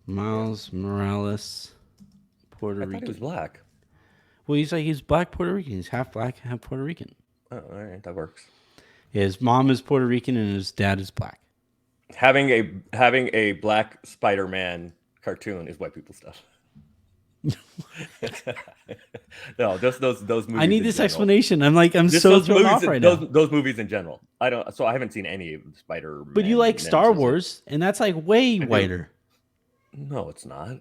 Speaker 1: Miles Morales, Puerto
Speaker 2: I thought he
Speaker 1: Rican.
Speaker 2: was black.
Speaker 1: Well, he's black Puerto Rican. He's half black, half Puerto Rican.
Speaker 2: Oh, all right, that works.
Speaker 1: His mom is Puerto Rican and his dad is black.
Speaker 2: Having a black Spider-Man cartoon is white people stuff. No, just those movies.
Speaker 1: I need
Speaker 2: in
Speaker 1: this
Speaker 2: general.
Speaker 1: explanation. I'm
Speaker 2: Just
Speaker 1: so
Speaker 2: those
Speaker 1: thrown
Speaker 2: movies,
Speaker 1: off right now.
Speaker 2: those movies in general. I don't. So I haven't seen any of Spider-Man.
Speaker 1: But you like Star
Speaker 2: Nemesis.
Speaker 1: Wars, and that's like way
Speaker 2: do.
Speaker 1: whiter.
Speaker 2: No, it's not.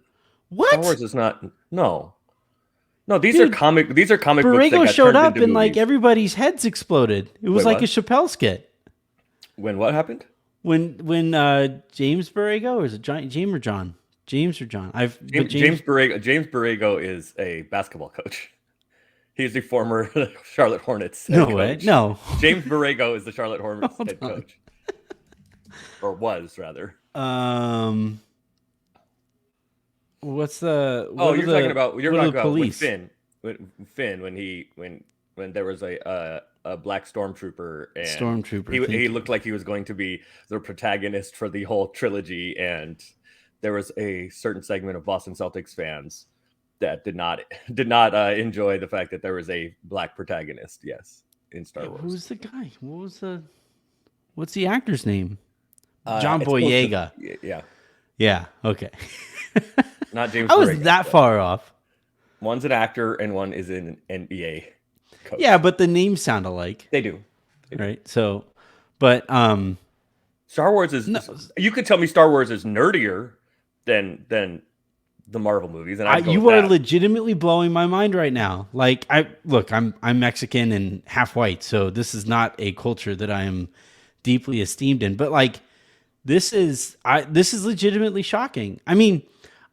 Speaker 1: What?
Speaker 2: Star Wars is not. No, these
Speaker 1: Dude,
Speaker 2: are comic. These are comic books that
Speaker 1: Borrego
Speaker 2: got
Speaker 1: showed
Speaker 2: turned
Speaker 1: up
Speaker 2: into
Speaker 1: and like
Speaker 2: movies.
Speaker 1: everybody's heads exploded. It was
Speaker 2: Wait,
Speaker 1: like
Speaker 2: what?
Speaker 1: a Chappelle skit.
Speaker 2: When what happened?
Speaker 1: When James Borrego, or is it James or John? James or John?
Speaker 2: James Borrego is a basketball coach. He's the former Charlotte Hornets head
Speaker 1: No
Speaker 2: coach.
Speaker 1: way. No.
Speaker 2: James Borrego is the Charlotte Hornets
Speaker 1: Hold
Speaker 2: head
Speaker 1: on.
Speaker 2: coach. Or was, rather.
Speaker 1: What's the?
Speaker 2: Oh,
Speaker 1: what are
Speaker 2: you're
Speaker 1: the-
Speaker 2: talking about
Speaker 1: what
Speaker 2: you're
Speaker 1: are
Speaker 2: talking
Speaker 1: the
Speaker 2: about when
Speaker 1: police?
Speaker 2: Finn when there was a black stormtrooper and
Speaker 1: Stormtrooper,
Speaker 2: he
Speaker 1: thank you.
Speaker 2: looked like he was going to be the protagonist for the whole trilogy, and there was a certain segment of Boston Celtics fans that did not enjoy the fact that there was a black protagonist. Yes, in Star Wars.
Speaker 1: Who's the guy? What's the actor's name? John
Speaker 2: It's supposed to-
Speaker 1: Boyega.
Speaker 2: Yeah,
Speaker 1: Yeah. Okay.
Speaker 2: not James.
Speaker 1: I was
Speaker 2: Borrego,
Speaker 1: that
Speaker 2: but
Speaker 1: far off.
Speaker 2: One's an actor and one is an NBA coach.
Speaker 1: Yeah, but the names sound alike,
Speaker 2: They do.
Speaker 1: right? So, but
Speaker 2: Star Wars is. You could tell me Star Wars is nerdier than the Marvel movies, and
Speaker 1: you are legitimately blowing my mind right now. Like, I'm Mexican and half white, so this is not a culture that I am deeply esteemed in. But like, this is legitimately shocking. I mean,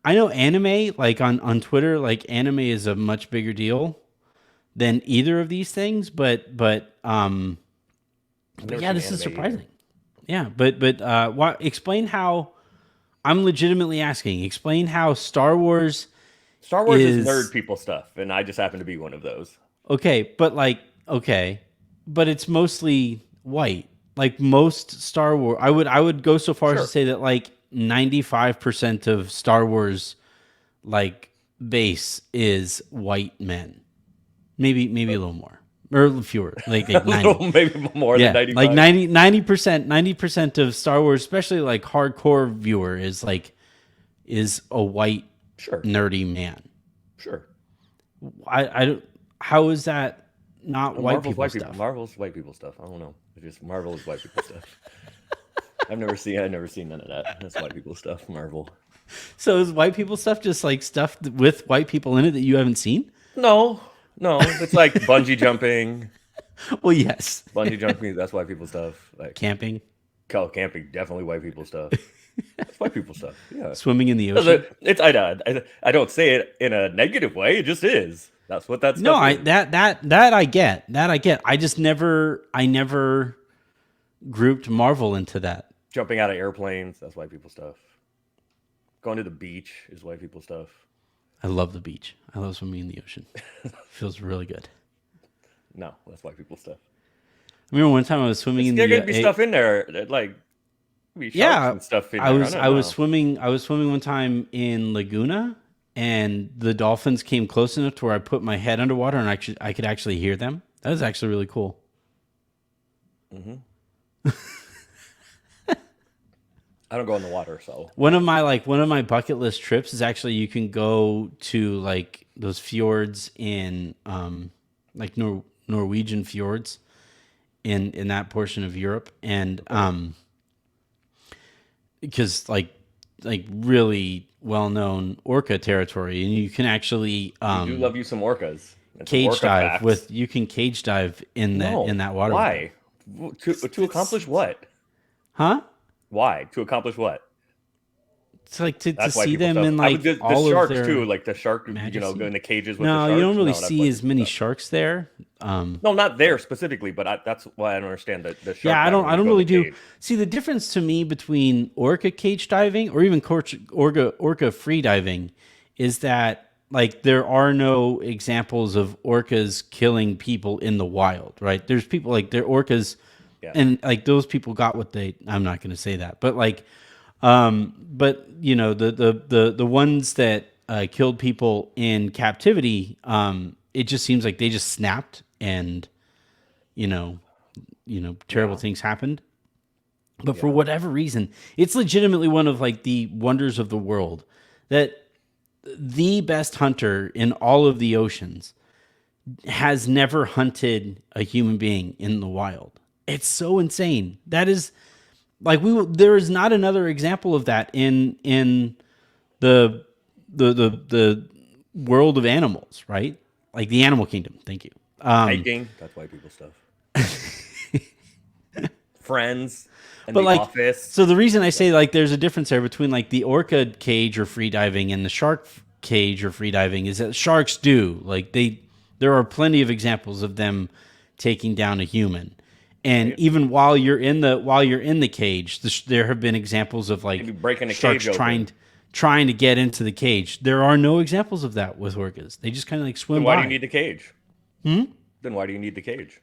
Speaker 1: I know anime, like on Twitter, like anime is a much bigger deal than either of these things. But yeah, this is surprising. Yeah, but explain how. I'm legitimately asking. Explain how Star Wars
Speaker 2: is nerd people stuff, and I just happen to be one of those.
Speaker 1: Okay, but it's mostly white. Like most Star Wars, I would go so far as to say that like 95% of Star Wars like base is white men. Maybe a little more. Or fewer, like 90.
Speaker 2: Maybe more than 95.
Speaker 1: Like 90% of Star Wars, especially like hardcore viewer, is a white nerdy man.
Speaker 2: Sure.
Speaker 1: I don't. How is that not white people stuff?
Speaker 2: Marvel's white people stuff. I don't know. It's just Marvel is white people stuff. I've never seen none of that. That's white people stuff. Marvel.
Speaker 1: So is white people stuff just like stuff with white people in it that you haven't seen?
Speaker 2: No, it's like bungee jumping.
Speaker 1: Well, yes,
Speaker 2: bungee jumping. That's white people stuff. Like
Speaker 1: camping.
Speaker 2: Camping, definitely white people stuff. That's white people stuff. Yeah.
Speaker 1: Swimming in the ocean.
Speaker 2: I don't say it in a negative way. It just is. That's what that's.
Speaker 1: No, that I get. That I get. I never grouped Marvel into that.
Speaker 2: Jumping out of airplanes. That's white people stuff. Going to the beach is white people stuff.
Speaker 1: I love the beach. I love swimming in the ocean. Feels really good.
Speaker 2: No, that's white people stuff.
Speaker 1: I remember one time I was swimming in the.
Speaker 2: There's gonna be stuff in there that, like. And stuff in
Speaker 1: I
Speaker 2: there.
Speaker 1: was swimming one time in Laguna, and the dolphins came close enough to where I put my head underwater and I could actually hear them. That was actually really cool.
Speaker 2: Mm-hmm. I don't go in the water, so
Speaker 1: one of my bucket list trips is actually you can go to like those fjords in like Norwegian fjords in that portion of Europe, and because like really well known orca territory, and you can actually
Speaker 2: you do love you some orcas. and some
Speaker 1: cage
Speaker 2: orca
Speaker 1: dive
Speaker 2: facts.
Speaker 1: with you can cage dive in
Speaker 2: No,
Speaker 1: that water.
Speaker 2: why? To accomplish what?
Speaker 1: Huh?
Speaker 2: Why? To accomplish what?
Speaker 1: It's like to
Speaker 2: That's why
Speaker 1: see
Speaker 2: people
Speaker 1: them
Speaker 2: stuff.
Speaker 1: in
Speaker 2: I would
Speaker 1: like
Speaker 2: the
Speaker 1: all of
Speaker 2: sharks
Speaker 1: their
Speaker 2: too, like the shark, go
Speaker 1: majesty.
Speaker 2: in the cages with the
Speaker 1: No,
Speaker 2: sharks.
Speaker 1: you don't really
Speaker 2: No, that's
Speaker 1: see
Speaker 2: why
Speaker 1: as
Speaker 2: people
Speaker 1: many
Speaker 2: stuff.
Speaker 1: sharks there.
Speaker 2: No, not there specifically, but that's why I don't understand the shark.
Speaker 1: Yeah,
Speaker 2: diving
Speaker 1: I
Speaker 2: when you
Speaker 1: don't
Speaker 2: go in
Speaker 1: really
Speaker 2: the
Speaker 1: do
Speaker 2: cage.
Speaker 1: see the difference to me between orca cage diving or even orca free diving is that like there are no examples of orcas killing people in the wild, right? There's people like they're orcas
Speaker 2: Yeah.
Speaker 1: and like those people got what they I'm not going to say that, but like but you know the ones that killed people in captivity, it just seems like they just snapped and you know terrible
Speaker 2: Yeah.
Speaker 1: things happened. But for
Speaker 2: Yeah.
Speaker 1: whatever reason, it's legitimately one of like the wonders of the world that the best hunter in all of the oceans has never hunted a human being in the wild. It's so insane. That is like there is not another example of that in the the world of animals, right? Like the animal kingdom. Thank you.
Speaker 2: Hiking. That's why people stuff. Friends and
Speaker 1: But
Speaker 2: The
Speaker 1: like,
Speaker 2: Office.
Speaker 1: so the reason I say like there's a difference there between like the orca cage or free diving and the shark cage or free diving is that sharks do like there are plenty of examples of them taking down a human. And
Speaker 2: Right.
Speaker 1: even while you're in the cage, there have been examples of like
Speaker 2: Maybe breaking a
Speaker 1: sharks
Speaker 2: cage open.
Speaker 1: trying to get into the cage. There are no examples of that with orcas. They just kind of like swim
Speaker 2: Then why
Speaker 1: by.
Speaker 2: do you need the cage? Then why do you need the cage?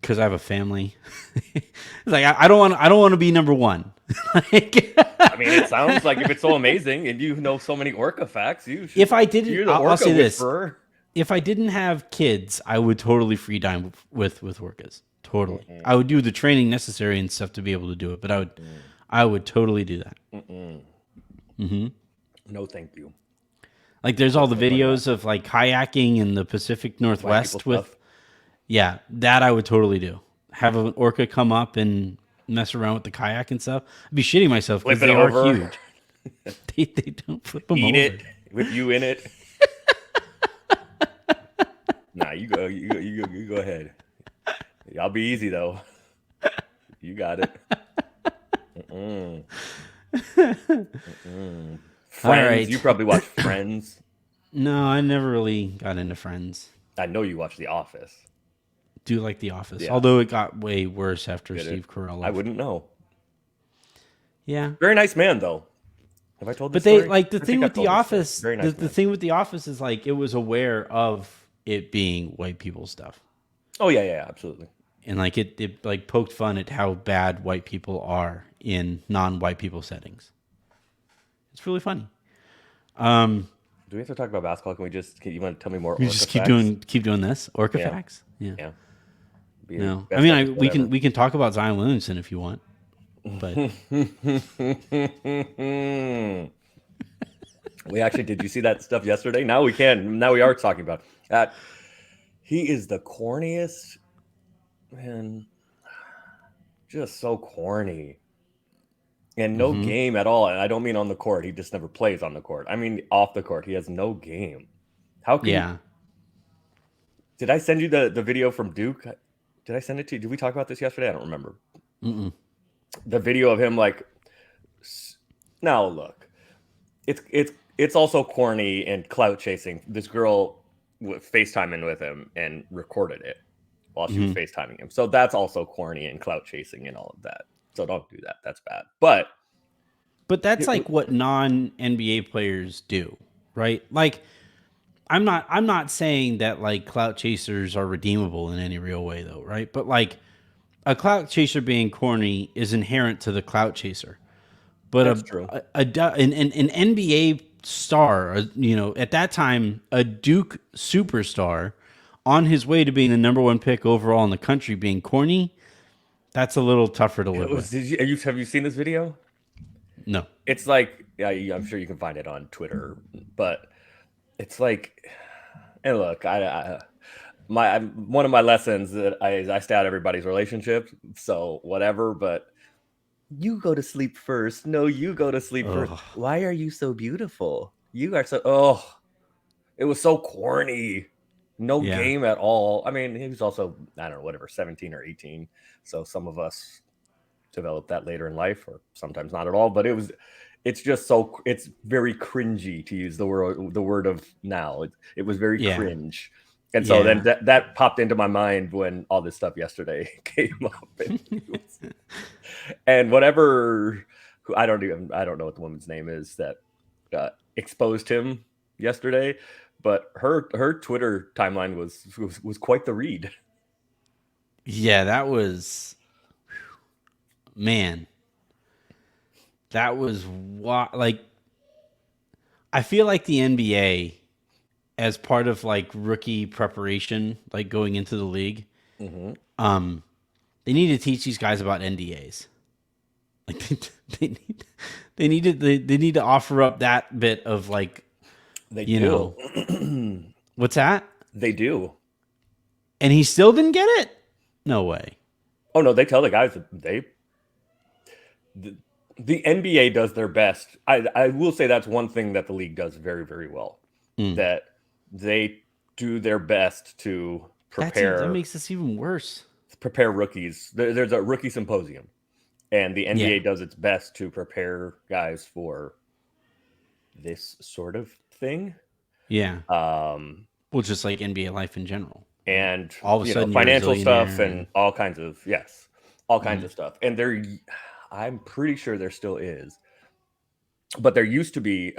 Speaker 1: Because I have a family. It's like I don't want to be number one. Like,
Speaker 2: I mean, it sounds like if it's so amazing and you know so many orca facts, you should.
Speaker 1: if I didn't,
Speaker 2: You're the
Speaker 1: I'll
Speaker 2: orca
Speaker 1: say this:
Speaker 2: whisperer.
Speaker 1: if I didn't have kids, I would totally free dive with orcas. Totally, I would do the training necessary and stuff to be able to do it. But I would totally do that.
Speaker 2: No, thank you.
Speaker 1: Like, there's all the videos of like kayaking in the Pacific
Speaker 2: White
Speaker 1: Northwest
Speaker 2: people
Speaker 1: with,
Speaker 2: stuff.
Speaker 1: yeah, that I would totally do. Have an orca come up and mess around with the kayak and stuff. I'd be shitting myself because
Speaker 2: Flip it
Speaker 1: they are
Speaker 2: over.
Speaker 1: huge. They don't flip them
Speaker 2: Eat
Speaker 1: over.
Speaker 2: it with you in it. Nah, you go. You go ahead. I'll be easy though. You got it. Friends.
Speaker 1: right.
Speaker 2: You probably watch Friends.
Speaker 1: No, I never really got into Friends.
Speaker 2: I know you watch The Office.
Speaker 1: Do like The Office,
Speaker 2: Yeah.
Speaker 1: although it got way worse after
Speaker 2: Did it?
Speaker 1: Steve Carell.
Speaker 2: I wouldn't know.
Speaker 1: Yeah,
Speaker 2: Very nice man though. Have I told this
Speaker 1: but they
Speaker 2: story?
Speaker 1: like the
Speaker 2: I
Speaker 1: thing
Speaker 2: think
Speaker 1: with
Speaker 2: I've
Speaker 1: The
Speaker 2: told this story.
Speaker 1: Office.
Speaker 2: Very nice
Speaker 1: The
Speaker 2: man.
Speaker 1: thing with The Office is like it was aware of it being white people stuff,
Speaker 2: Oh yeah, absolutely.
Speaker 1: and like it like poked fun at how bad white people are in non-white people settings. It's really funny.
Speaker 2: Do we have to talk about basketball? Can you want to tell me more?
Speaker 1: You
Speaker 2: Orca
Speaker 1: just
Speaker 2: facts?
Speaker 1: keep doing this Orca
Speaker 2: Yeah.
Speaker 1: facts. Yeah.
Speaker 2: Yeah. Be
Speaker 1: No,
Speaker 2: best
Speaker 1: I mean
Speaker 2: episode
Speaker 1: we
Speaker 2: ever.
Speaker 1: can talk about Zion Williamson if you want, but
Speaker 2: We actually did you see that stuff yesterday? Now we can. Now we are talking about that. He is the corniest man. Just so corny. And no game at all. And I don't mean on the court. He just never plays on the court. I mean off the court. He has no game. How can you,
Speaker 1: yeah.
Speaker 2: did I send you the video from Duke? Did I send it to you? Did we talk about this yesterday? I don't remember.
Speaker 1: Mm-mm.
Speaker 2: The video of him like now look. It's also corny and clout chasing. This girl FaceTiming with him and recorded it while she was FaceTiming him. So that's also corny and clout chasing and all of that. So don't do that. That's bad. But
Speaker 1: But that's like what non-NBA players do, right? Like I'm not saying that like clout chasers are redeemable in any real way though, right? But like a clout chaser being corny is inherent to the clout chaser. But
Speaker 2: That's true.
Speaker 1: an NBA star, at that time, a Duke superstar on his way to being the number one pick overall in the country being corny, that's a little tougher to live with.
Speaker 2: Have you seen this video?
Speaker 1: No.
Speaker 2: It's like, yeah, I'm sure you can find it on Twitter, but it's like, and look, one of my lessons that I stay out of everybody's relationship, so whatever, but you go to sleep first. No, you go to sleep first. Why are you so beautiful? You are so, It was so corny. No
Speaker 1: Yeah.
Speaker 2: game at all. I mean, he was also, I don't know, whatever, 17 or 18. So some of us develop that later in life, or sometimes not at all. But it's just so, it's very cringy, to use the word of now. It was very
Speaker 1: Yeah.
Speaker 2: cringe. And so then
Speaker 1: Yeah.
Speaker 2: that popped into my mind when all this stuff yesterday came up. And whatever, I don't know what the woman's name is that exposed him yesterday, but her Twitter timeline was quite the read.
Speaker 1: Yeah, that was, man. That was what, like, I feel like the NBA, as part of like rookie preparation, like going into the league,
Speaker 2: Mm-hmm.
Speaker 1: um, they need to teach these guys about NDAs. Like they need they need to offer up that bit of like,
Speaker 2: They
Speaker 1: you know,
Speaker 2: do.
Speaker 1: what's that?
Speaker 2: They do.
Speaker 1: And he still didn't get it? No way.
Speaker 2: Oh no, they tell the guys that the NBA does their best. I will say that's one thing that the league does very, very well.
Speaker 1: Mm.
Speaker 2: That they do their best to
Speaker 1: That makes this even worse.
Speaker 2: prepare rookies. There's a rookie symposium, and the NBA
Speaker 1: Yeah.
Speaker 2: does its best to prepare guys for this sort of thing.
Speaker 1: Yeah.
Speaker 2: Um,
Speaker 1: Well, just like NBA life in general.
Speaker 2: and
Speaker 1: All of a sudden, you're a
Speaker 2: financial stuff
Speaker 1: zillionaire
Speaker 2: and all kinds of all kinds
Speaker 1: Mhm.
Speaker 2: of stuff. And I'm pretty sure there still is, but there used to be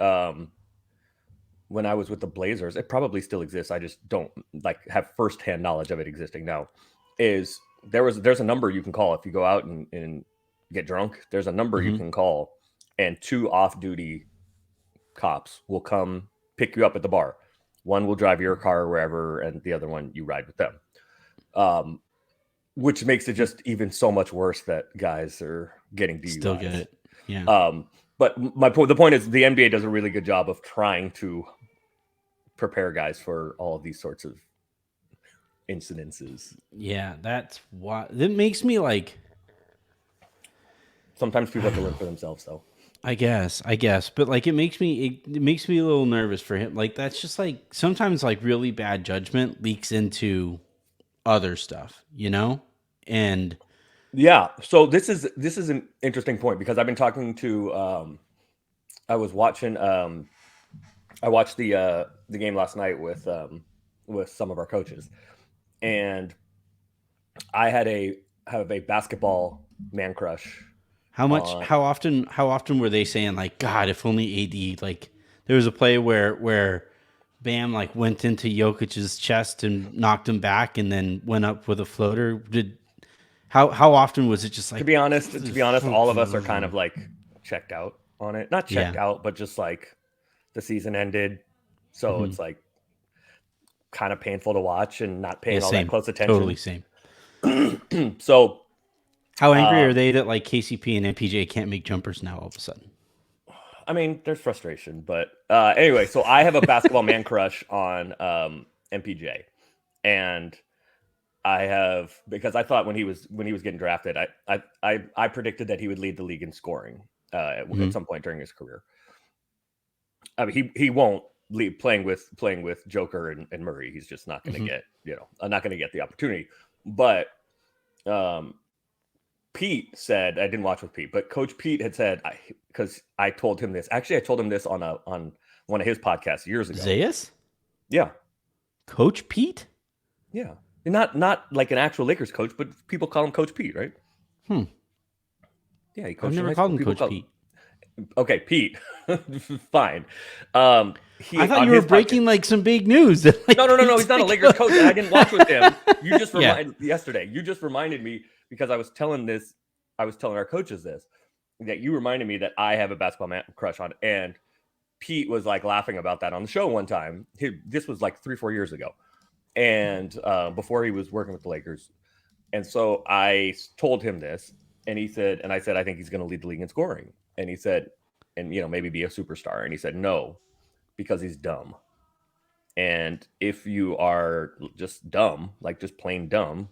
Speaker 2: when I was with the Blazers. It probably still exists. I just don't like have firsthand knowledge of it existing now. Is there's a number you can call if you go out and get drunk. There's a number you
Speaker 1: Mhm.
Speaker 2: can call, and 2 off-duty cops will come pick you up at the bar. One will drive your car wherever, and the other one you ride with them. Which makes it just even so much worse that guys are getting DUIs.
Speaker 1: Still get it. Yeah.
Speaker 2: But the point is, the NBA does a really good job of trying to prepare guys for all of these sorts of incidences.
Speaker 1: Yeah, that's why that makes me like,
Speaker 2: Sometimes people have to live for themselves, though.
Speaker 1: I guess, but like it makes me a little nervous for him. Like that's just like sometimes like really bad judgment leaks into other stuff, you know? And
Speaker 2: Yeah. So this is an interesting point, because I've been talking to I was watching I watched the game last night with some of our coaches, and I have a basketball man crush.
Speaker 1: how often were they saying like, God, if only AD, like there was a play where Bam like went into Jokic's chest and knocked him back and then went up with a floater. How often was it just like,
Speaker 2: To be honest, all of us are kind of like checked out on it. Not checked
Speaker 1: Yeah.
Speaker 2: out, but just like the season ended, so
Speaker 1: Mhm.
Speaker 2: it's like kind of painful to watch and not paying
Speaker 1: Yeah,
Speaker 2: all
Speaker 1: same.
Speaker 2: that close attention.
Speaker 1: Totally same.
Speaker 2: So
Speaker 1: How angry are they that like KCP and MPJ can't make jumpers now all of a sudden?
Speaker 2: I mean, there's frustration, but anyway, so I have a basketball man crush on MPJ, and I have, because I thought when he was getting drafted, I predicted that he would lead the league in scoring at
Speaker 1: Mhm.
Speaker 2: some point during his career. I mean, he won't lead playing with Joker and Murray. He's just not going to
Speaker 1: Mhm.
Speaker 2: get not going to get the opportunity. But Pete said, I didn't watch with Pete, but Coach Pete had said, because I told him this. Actually, I told him this on one of his podcasts years ago.
Speaker 1: Zayas?
Speaker 2: Yeah,
Speaker 1: Coach Pete?
Speaker 2: yeah, not like an actual Lakers coach, but people call him Coach Pete, right?
Speaker 1: Hmm.
Speaker 2: Yeah, he
Speaker 1: I've
Speaker 2: coached in
Speaker 1: never
Speaker 2: high
Speaker 1: called
Speaker 2: school.
Speaker 1: him
Speaker 2: People
Speaker 1: Coach
Speaker 2: call-
Speaker 1: Pete.
Speaker 2: Okay, Pete. Fine.
Speaker 1: I thought you were breaking like some big news. That, like,
Speaker 2: No. He's not a Lakers coach, and I didn't watch with him. You just
Speaker 1: Yeah.
Speaker 2: reminded yesterday. You just reminded me, because I was telling our coaches this, that you reminded me that I have a basketball crush on, and Pete was like laughing about that on the show one time. This was like 3-4 years ago, and before he was working with the Lakers. And so I told him this, and he said, and I said, I think he's going to lead the league in scoring. And he said, and maybe be a superstar. And he said, no, because he's dumb. And if you are just dumb, like just plain dumb,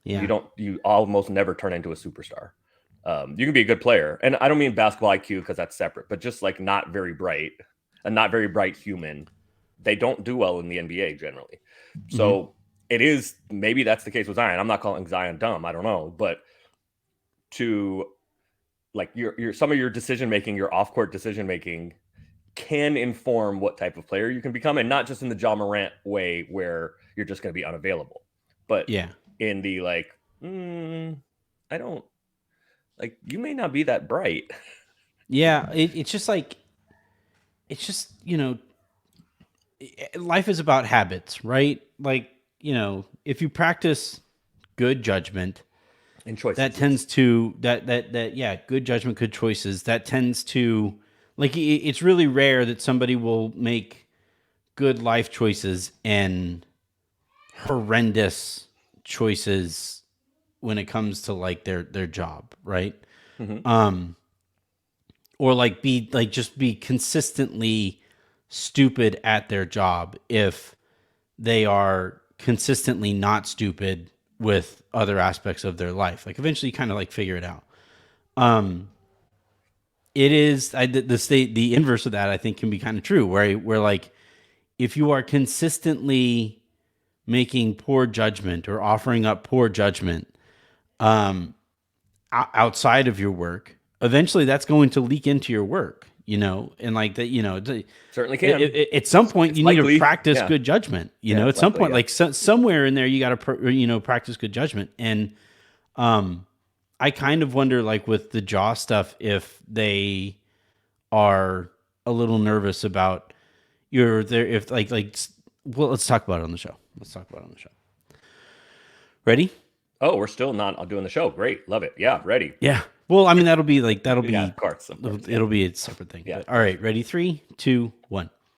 Speaker 1: Yeah.
Speaker 2: you almost never turn into a superstar. You can be a good player, and I don't mean basketball IQ, because that's separate, but just like not very bright, a not very bright human they don't do well in the NBA generally.
Speaker 1: Mm-hmm.
Speaker 2: So it is, maybe that's the case with Zion. I'm not calling Zion dumb. I don't know, but to like your some of your decision making, your off court decision making, can inform what type of player you can become, and not just in the Ja Morant way where you're just going to be unavailable, but
Speaker 1: Yeah.
Speaker 2: in the like, I don't like, you may not be that bright.
Speaker 1: Yeah. It's just like, it's just, you know, life is about habits, right? Like, you know, if you practice good judgment,
Speaker 2: In choices,
Speaker 1: that tends to yeah, good judgment, good choices, that tends to, like, it's really rare that somebody will make good life choices and horrendous choices when it comes to like their job, right?
Speaker 2: Mhm.
Speaker 1: Or like just be consistently stupid at their job if they are consistently not stupid with other aspects of their life. Like eventually kind of like figure it out. It is the inverse of that, I think, can be kind of true, where like if you are consistently making poor judgment or offering up poor judgment outside of your work, eventually that's going to leak into your work, you know, and like that, you know,
Speaker 2: Certainly can.
Speaker 1: at some point
Speaker 2: It's
Speaker 1: you need to
Speaker 2: likely.
Speaker 1: practice
Speaker 2: Yeah.
Speaker 1: good judgment, you
Speaker 2: Yeah,
Speaker 1: know, at
Speaker 2: it's
Speaker 1: some
Speaker 2: likely,
Speaker 1: point,
Speaker 2: yeah.
Speaker 1: like somewhere in there, you got to, you know, practice good judgment. And, I kind of wonder, like with the Jaw stuff, if they are a little nervous about your there, if well, let's talk about it on the show. Let's talk about it on the show. Ready?
Speaker 2: Oh, we're still not doing the show. Great. Love it. Yeah, ready.
Speaker 1: Yeah. Well, I mean, that'll be
Speaker 2: Yeah, of course. Yeah.
Speaker 1: it'll be a separate thing.
Speaker 2: Yeah.
Speaker 1: But, all right. Ready? 3, 2, 1.